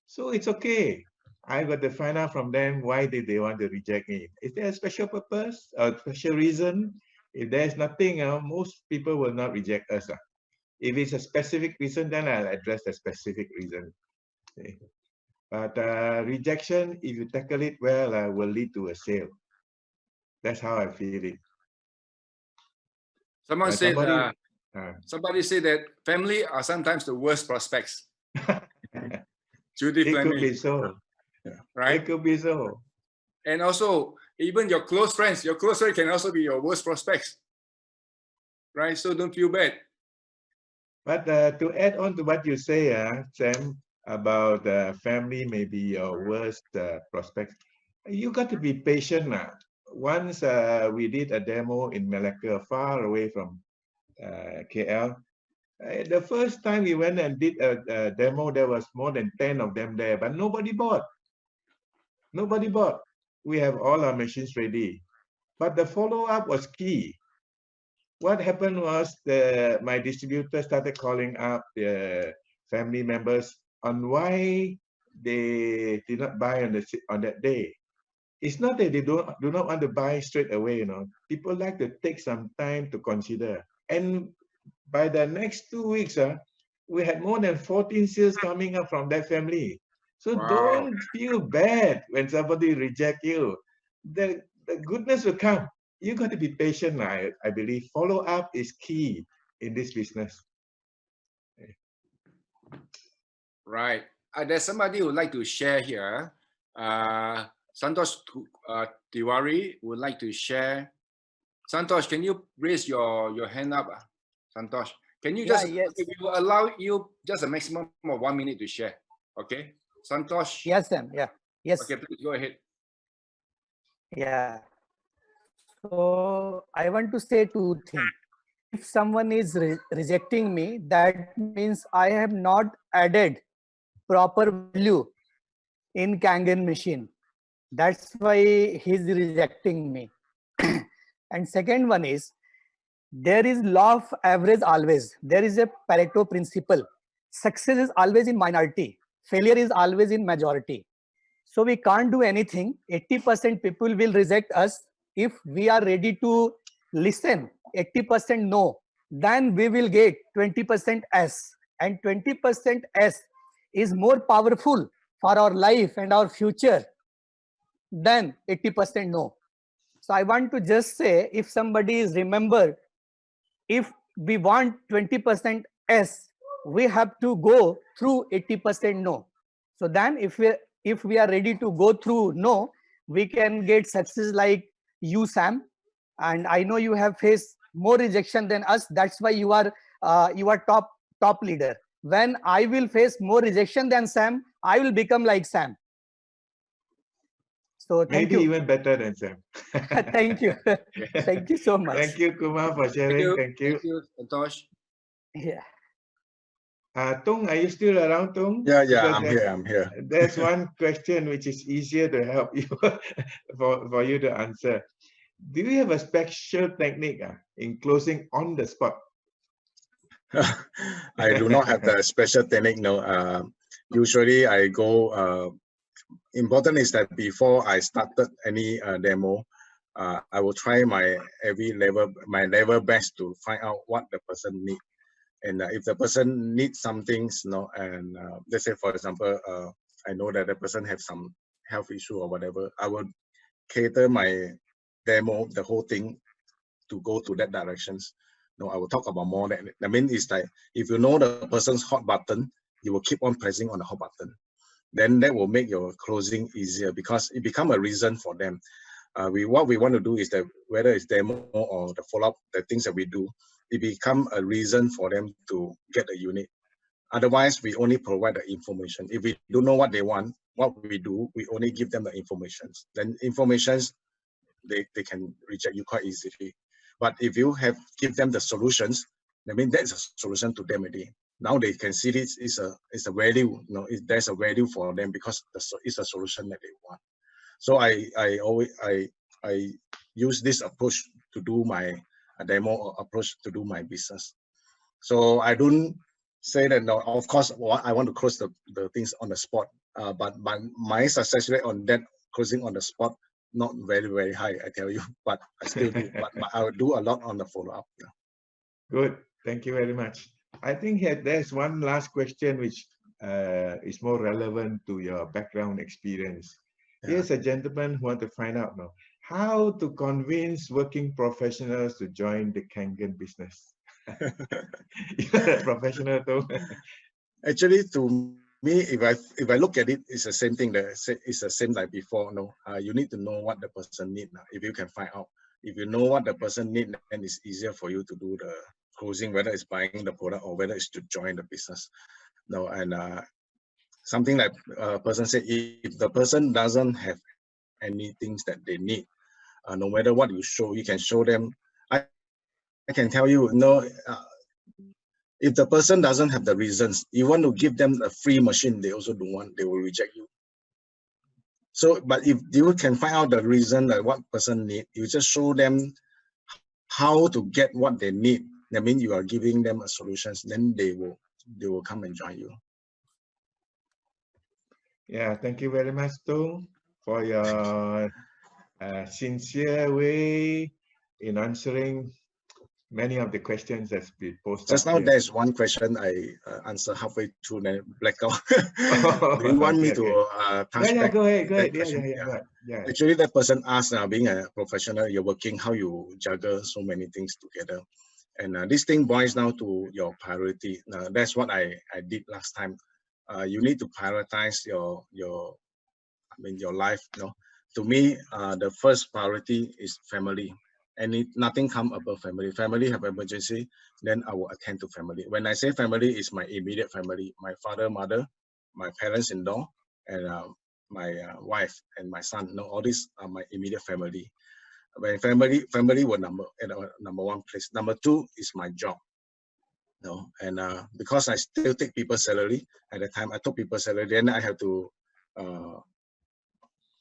So it's okay. I got to find out from them why did they want to reject me. Is there a special purpose, a special reason? If there's nothing, most people will not reject us. If it's a specific reason, then I'll address the specific reason. Okay. But rejection, if you tackle it well, will lead to a sale. That's how I feel it. Somebody said that family are sometimes the worst prospects. Judy It Fleming. could be so. Right? It could be so. And also, even your close friends can also be your worst prospects. Right? So don't feel bad. But to add on to what you say, Sam, about family maybe your worst prospects, you got to be patient. Once we did a demo in Malacca, far away from KL. The first time we went and did a demo, there was more than 10 of them there, but nobody bought. Nobody bought. We have all our machines ready. But the follow-up was key. What happened was my distributor started calling up the family members on why they did not buy on that day. It's not that they do not want to buy straight away, People like to take some time to consider. And by the next 2 weeks, we had more than 14 sales coming up from that family. So Wow. Don't feel bad when somebody rejects you. The goodness will come. You got to be patient, I believe. Follow up is key in this business. Right. There's somebody who would like to share here. Santosh Tiwari would like to share. Santosh, can you raise your hand up? Santosh, can you just, yes. we will allow you just a maximum of 1 minute to share. Okay. Santosh? Yes, Sam. Yeah. Yes. Okay, please go ahead. Yeah. So I want to say two things. If someone is rejecting me, that means I have not added proper value in Kangen machine. That's why he's rejecting me. And second one is, there is law of average always. There is a Pareto principle. Success is always in minority. Failure is always in majority. So we can't do anything. 80% people will reject us. If we are ready to listen, 80% no, then we will get 20% yes. And 20% yes is more powerful for our life and our future than 80% no. So I want to just say, if somebody is remember, if we want 20% yes, we have to go through 80% no. So then if we are ready to go through no, we can get success like you, Sam. And I know you have faced more rejection than us. That's why you are top leader. When I will face more rejection than Sam, I will become like Sam. So thank Maybe you. even better than Sam. Thank you. Thank you so much. Thank you, Kumar, for sharing. Thank you. Thank you, Santosh. Yeah. Tung, are you still around, Tung? Yeah, Because I'm here. I'm here. There's one question which is easier to help you for you to answer. Do you have a special technique in closing on the spot? I do not have the special technique. No. Usually I go. Important is that before I started any demo, I will try my level best to find out what the person needs. And if the person needs something, and let's say, for example, I know that the person has some health issue or whatever, I will cater my demo, the whole thing, to go to that directions. No, I will talk about more than I mean, it's like if you know the person's hot button, you will keep on pressing on the hot button. Then that will make your closing easier because it become a reason for them. What we want to do is that whether it's demo or the follow-up, the things that we do, it become a reason for them to get a unit. Otherwise, we only provide the information. If we don't know what they want, what we do, we only give them the informations. Then informations, they can reject you quite easily. But if you give them the solutions, I mean that's a solution to them already. Now they can see this is a value. There's a value for them because it's a solution that they want. So I use this approach to do my demo approach to do my business. So I don't say that no. Of course, I want to close the things on the spot. But my success rate on that closing on the spot not very high, I tell you. But I still do. but I will do a lot on the follow up. Yeah. Good. Thank you very much. I think there's one last question which is more relevant to your background experience. Yeah. Here's a gentleman who wants to find out now how to convince working professionals to join the Kangen business. You're a professional too. Actually, to me, if I look at it, it's the same thing. It's the same like before. No, you need to know what the person needs. If you can find out, if you know what the person needs, then it's easier for you to do the closing, whether it's buying the product or whether it's to join the business. No, and something like a person said, if the person doesn't have any things that they need, no matter what you show, you can show them. I can tell you, if the person doesn't have the reasons, you want to give them a free machine, they also don't want, they will reject you. So, but if you can find out the reason that what person need, you just show them how to get what they need. That means you are giving them a solutions, then they will come and join you. Yeah, thank you very much, Tung, for your sincere way in answering many of the questions that's been posted. Just now, there's one question I answered halfway through, then blackout. Do you want me to touch back? Go ahead. Yeah. Actually, that person asked, being a professional, you're working, how you juggle so many things together. And this thing boils down to your priority. That's what I did last time. You need to prioritize your life. To me, the first priority is family. And nothing come above family. Family have emergency, then I will attend to family. When I say family, it's my immediate family: my father, mother, my parents-in-law, and my wife and my son. All these are my immediate family. When family were number one place. Number two is my job. And because I still take people's salary at the time, I took people's salary. Then I have to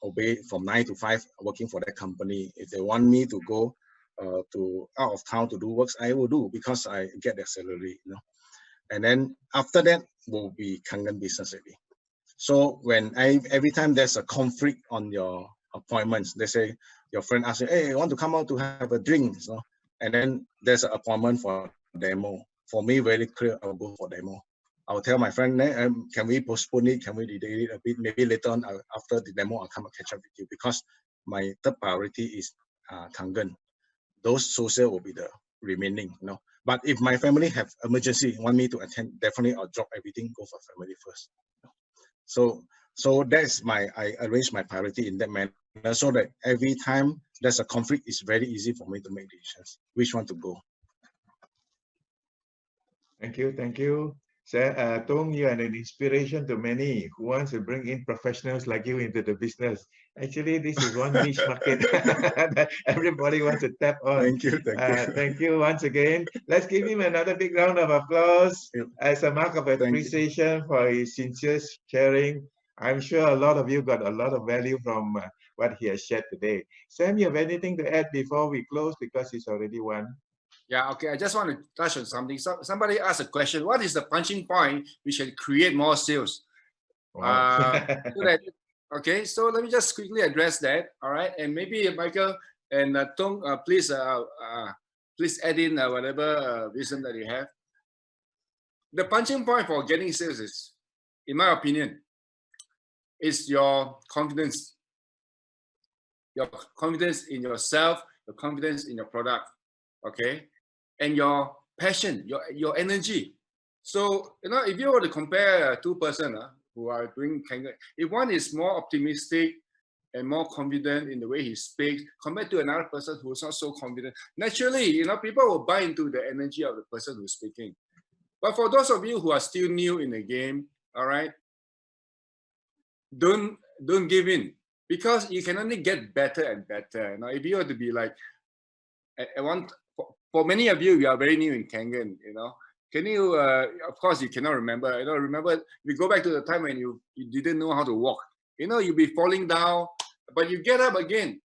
obey from 9 to 5, working for that company. If they want me to go to out of town to do works, I will do because I get their salary. And then after that will be Kangen business already. So when every time there's a conflict on your appointments, they say your friend asks you, hey, you want to come out to have a drink? And then there's an appointment for demo. For me, very clear, I'll go for demo. I'll tell my friend, can we postpone it? Can we delay it a bit? Maybe later on, after the demo, I'll come and catch up with you because my third priority is Kangen. Those social will be the remaining. But if my family have emergency, want me to attend, definitely I'll drop everything, go for family first. So that's I arrange my priority in that manner so that every time there's a conflict, it's very easy for me to make decisions, which one to go. Thank you. Tung, you are an inspiration to many who wants to bring in professionals like you into the business. Actually, this is one niche market that everybody wants to tap on. Thank you. Thank you once again. Let's give him another big round of applause as a mark of you. appreciation for his sincere sharing. I'm sure a lot of you got a lot of value from what he has shared today. Sam, you have anything to add before we close, because it's already 1? Yeah, okay. I just want to touch on something. Somebody asked a question. What is the punching point which can create more sales? Wow. Okay, so let me just quickly address that. All right, and maybe Michael and Tung, please add in whatever wisdom that you have. The punching point for getting sales is, in my opinion, is your confidence. Your confidence in yourself, your confidence in your product, okay, and your passion, your energy. So, you know, if you were to compare two persons who are doing Kangen, if one is more optimistic and more confident in the way he speaks compared to another person who's not so confident, naturally, you know, people will buy into the energy of the person who's speaking. But for those of you who are still new in the game, all right, don't give in, because you can only get better and better. Now, if you were to be like, for many of you, you are very new in Kangen, you know. Can you, of course, you cannot remember. You know, remember, we go back to the time when you didn't know how to walk. You know, you'll be falling down, but you get up again.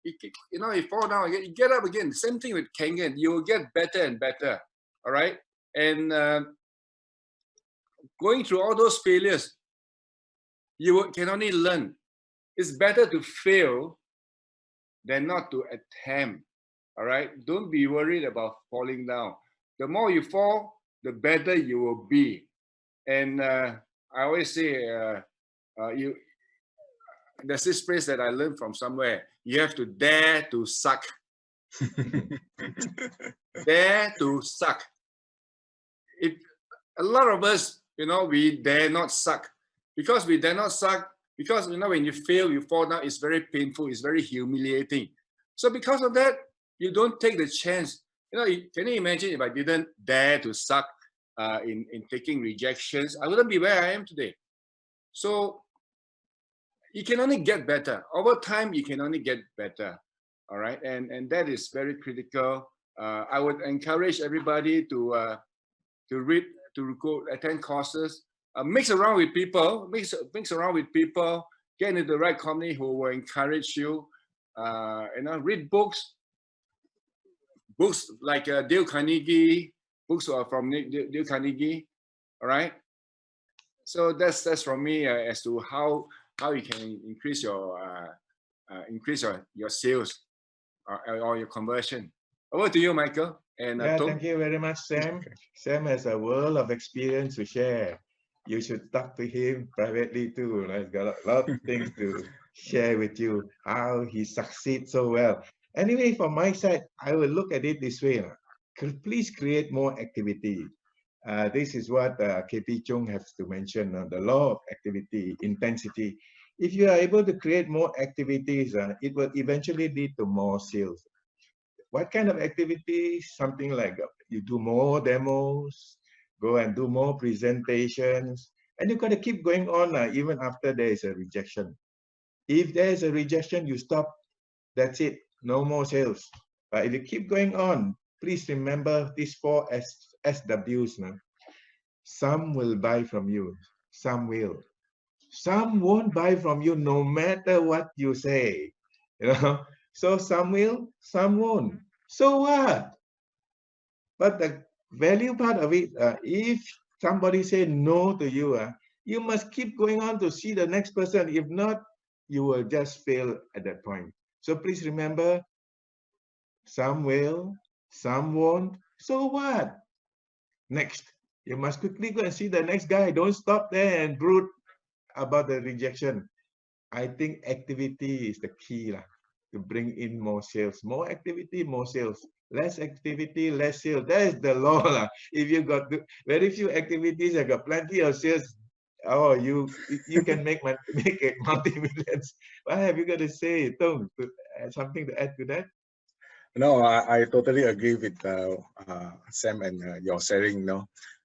You know, you fall down again, you get up again. Same thing with Kangen. You will get better and better, all right? And going through all those failures, you can only learn. It's better to fail than not to attempt, all right? Don't be worried about falling down. The more you fall, the better you will be. And I always say, there's this phrase that I learned from somewhere. You have to dare to suck. Dare to suck. If a lot of us, you know, we dare not suck. Because we dare not suck, because, you know, when you fail, you fall down, it's very painful, it's very humiliating. So because of that, you don't take the chance. You know, can you imagine if I didn't dare to suck in taking rejections? I wouldn't be where I am today. So you can only get better. Over time, you can only get better. All right, and that is very critical. I would encourage everybody to read, to go attend courses, mix around with people, mix around with people, get into the right company who will encourage you. You know, read books like Dale Carnegie, books are from Dale Carnegie. All right. So that's from me as to how you can increase your sales or your conversion. Over to you, Michael. And thank you very much, Sam. Sam has a world of experience to share. You should talk to him privately too. He's got a lot of things to share with you, how he succeeds so well. Anyway, from my side, I will look at it this way. Please create more activity. This is what KP Chung has to mention, the law of activity, intensity. If you are able to create more activities, it will eventually lead to more sales. What kind of activities? Something like you do more demos, go and do more presentations, and you got to keep going on even after there is a rejection. If there is a rejection, you stop. That's it. No more sales. But if you keep going on, please remember these 4 SWs. Some will buy from you. Some will. Some won't buy from you no matter what you say. You know. So some will, some won't. So what? But the value part of it, if somebody say no to you, you must keep going on to see the next person. If not, you will just fail at that point. So please remember, some will, some won't. So what? Next, you must quickly go and see the next guy. Don't stop there and brood about the rejection. I think activity is the key to bring in more sales. More activity, more sales. Less activity, less sales. That is the law. If you got very few activities, you got plenty of sales. Oh, you can make it multi-millions. What have you got to say, Tung? Something to add to that? No, I totally agree with Sam and your sharing.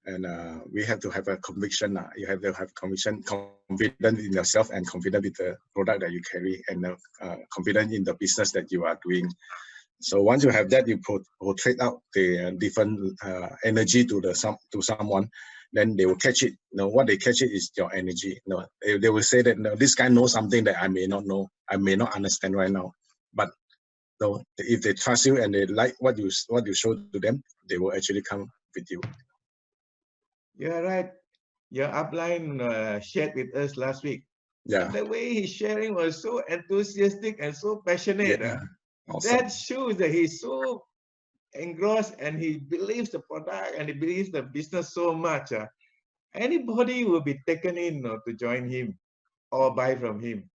And we have to have a conviction. You have to have conviction, confident in yourself, and confident with the product that you carry, and confident in the business that you are doing. So once you have that, you portray out the different energy to someone, then they will catch it. What they catch it is your energy. They will say that, this guy knows something that I may not know, I may not understand right now. But if they trust you and they like what you show to them, they will actually come with you. You're right. Your upline shared with us last week. Yeah. The way he's sharing was so enthusiastic and so passionate. Yeah. Awesome. That shows that he's so engrossed and he believes the product and he believes the business so much. Anybody will be taken in to join him or buy from him.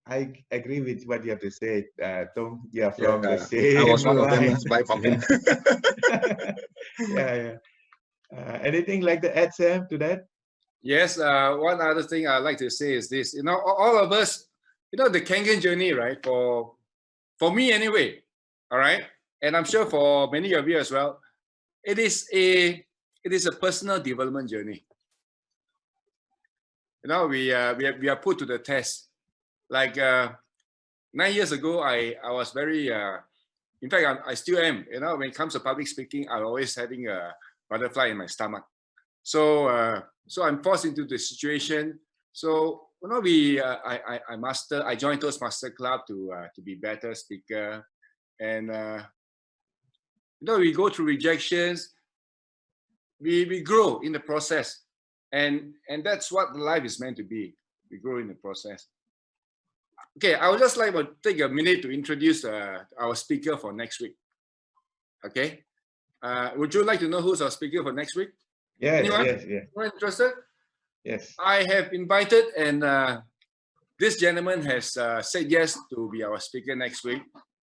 I agree with what you have to say, Tom. You are from the same I was one of them. line. Buy from him. Yeah. Anything like to add, Sam, to that? Yes. One other thing I'd like to say is this. All of us, the Kangen journey, right? For me anyway. All right. And I'm sure for many of you as well, it is a personal development journey. We are put to the test. Like 9 years ago, I was very, in fact, I still am. When it comes to public speaking, I'm always having a butterfly in my stomach. So I'm forced into the situation. So I joined Toastmaster Club to be better speaker, and we go through rejections. We grow in the process, and that's what life is meant to be. We grow in the process. Okay, I would just like to take a minute to introduce our speaker for next week. Okay, would you like to know who's our speaker for next week? Yes, Anyone? yes. Anyone interested? Yes. I have invited, and this gentleman has said yes to be our speaker next week.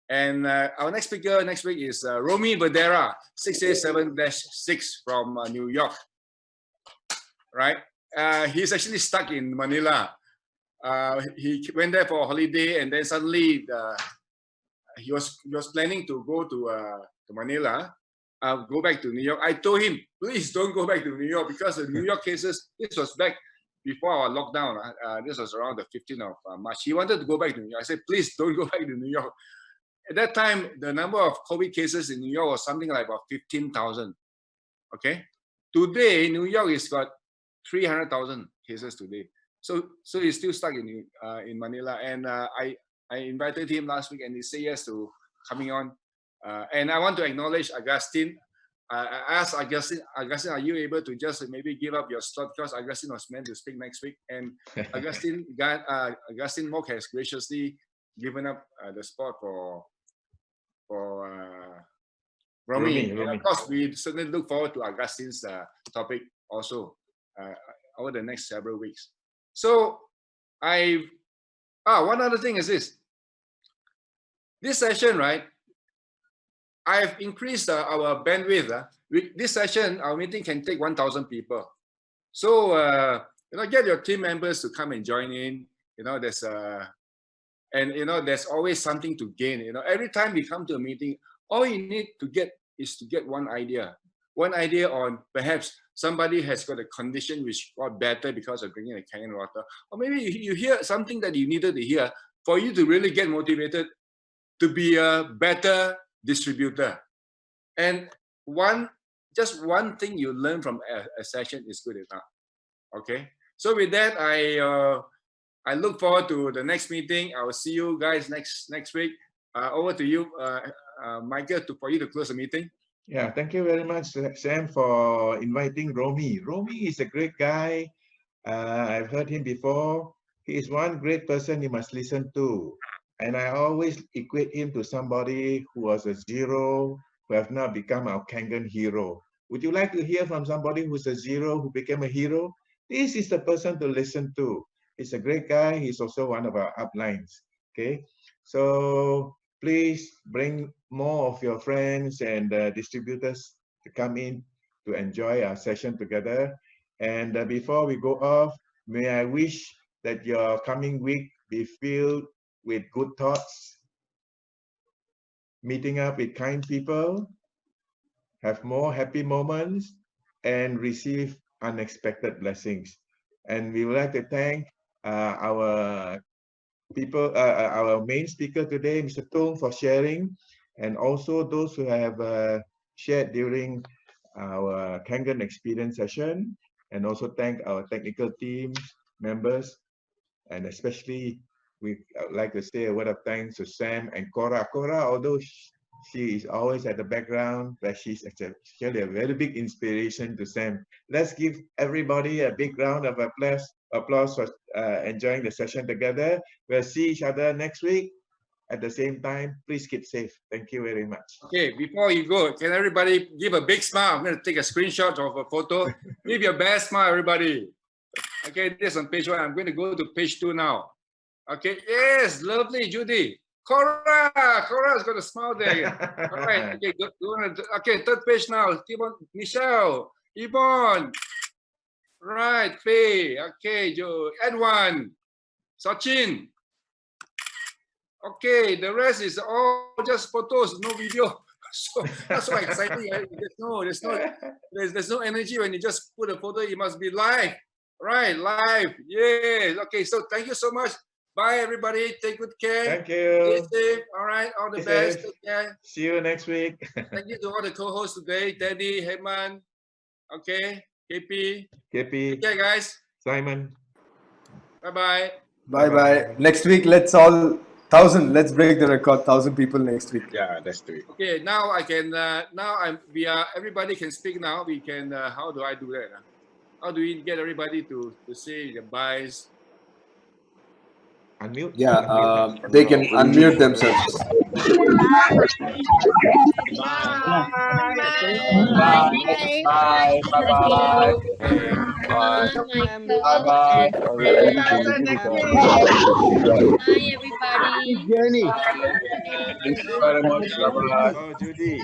And our next speaker next week is Romy Verdera, 687-6 from New York. Right? He's actually stuck in Manila. He went there for a holiday, and then suddenly he was planning to go to Manila, go back to New York. I told him, please don't go back to New York, because the New York cases, this was back before our lockdown. This was around the 15th of March. He wanted to go back to New York. I said, please don't go back to New York. At that time, the number of COVID cases in New York was something like about 15,000. Okay. Today, New York has got 300,000 cases today. So he's still stuck in Manila. And I invited him last week, and he said yes to coming on. And I want to acknowledge Agustin. I asked Agustin, are you able to just maybe give up your slot, because Agustin was meant to speak next week, and Agustin Mok has graciously given up the spot for Romy. And of course, we certainly look forward to Agustin's topic also over the next several weeks. So one other thing is this session, right? I've increased our bandwidth. This session, our meeting can take 1,000 people. So get your team members to come and join in. There's always something to gain. Every time we come to a meeting, all you need to get is to get one idea on perhaps somebody has got a condition which got better because of drinking the Kangen water, or maybe you hear something that you needed to hear for you to really get motivated to be a better distributor. And just one thing you learn from a session is good enough. Okay, so with that, I look forward to the next meeting. I will see you guys next week. Over to you, Michael, for you to close the meeting. Yeah, thank you very much, Sam, for inviting Romy. Romy is a great guy. I've heard him before. He is one great person you must listen to. And I always equate him to somebody who was a zero, who have now become our Kangen hero. Would you like to hear from somebody who's a zero, who became a hero? This is the person to listen to. He's a great guy. He's also one of our uplines. Okay, so please bring more of your friends and distributors to come in to enjoy our session together. And before we go off, may I wish that your coming week be filled with good thoughts, meeting up with kind people, have more happy moments, and receive unexpected blessings. And we would like to thank our our main speaker today, Mr. Tung, for sharing, and also those who have shared during our Kangen experience session, and also thank our technical team members, and especially we like to say a word of thanks to Sam and Cora. Cora, although she is always at the background, but she's actually a very big inspiration to Sam. Let's give everybody a big round of applause for enjoying the session together. We'll see each other next week at the same time. Please keep safe. Thank you very much. Okay, before you go, can everybody give a big smile? I'm going to take a screenshot of a photo. Give your best smile, everybody. Okay, this on page 1. I'm going to go to page 2 now. Okay, yes, lovely, Judy. Cora's got a smile there. All right, okay, go on. Okay, third page now. Keep on, Michelle, Yvonne. Right, Faye. Okay, Joe, Edwin, Sachin. Okay, the rest is all just photos, no video. So that's so exciting. There's no energy when you just put a photo. It must be live, right? Live, yes. Okay, so thank you so much. Bye, everybody. Take good care. Thank you. Stay safe. All right, all the best. Take care. See you next week. Thank you to all the co-hosts today, Teddy, Heyman. Okay, KP. Take care, guys. Simon. Bye-bye. Bye-bye. Next week, let's all 1,000. Let's break the record. 1,000 people next week. Yeah, let's do it. Okay, now I can. Everybody can speak now. We can. How do I do that? How do we get everybody to say the buys? Unmute. Yeah, they can unmute themselves. Thank you very much. Bye-bye. Oh, Judy.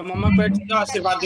Mama Pet, se va a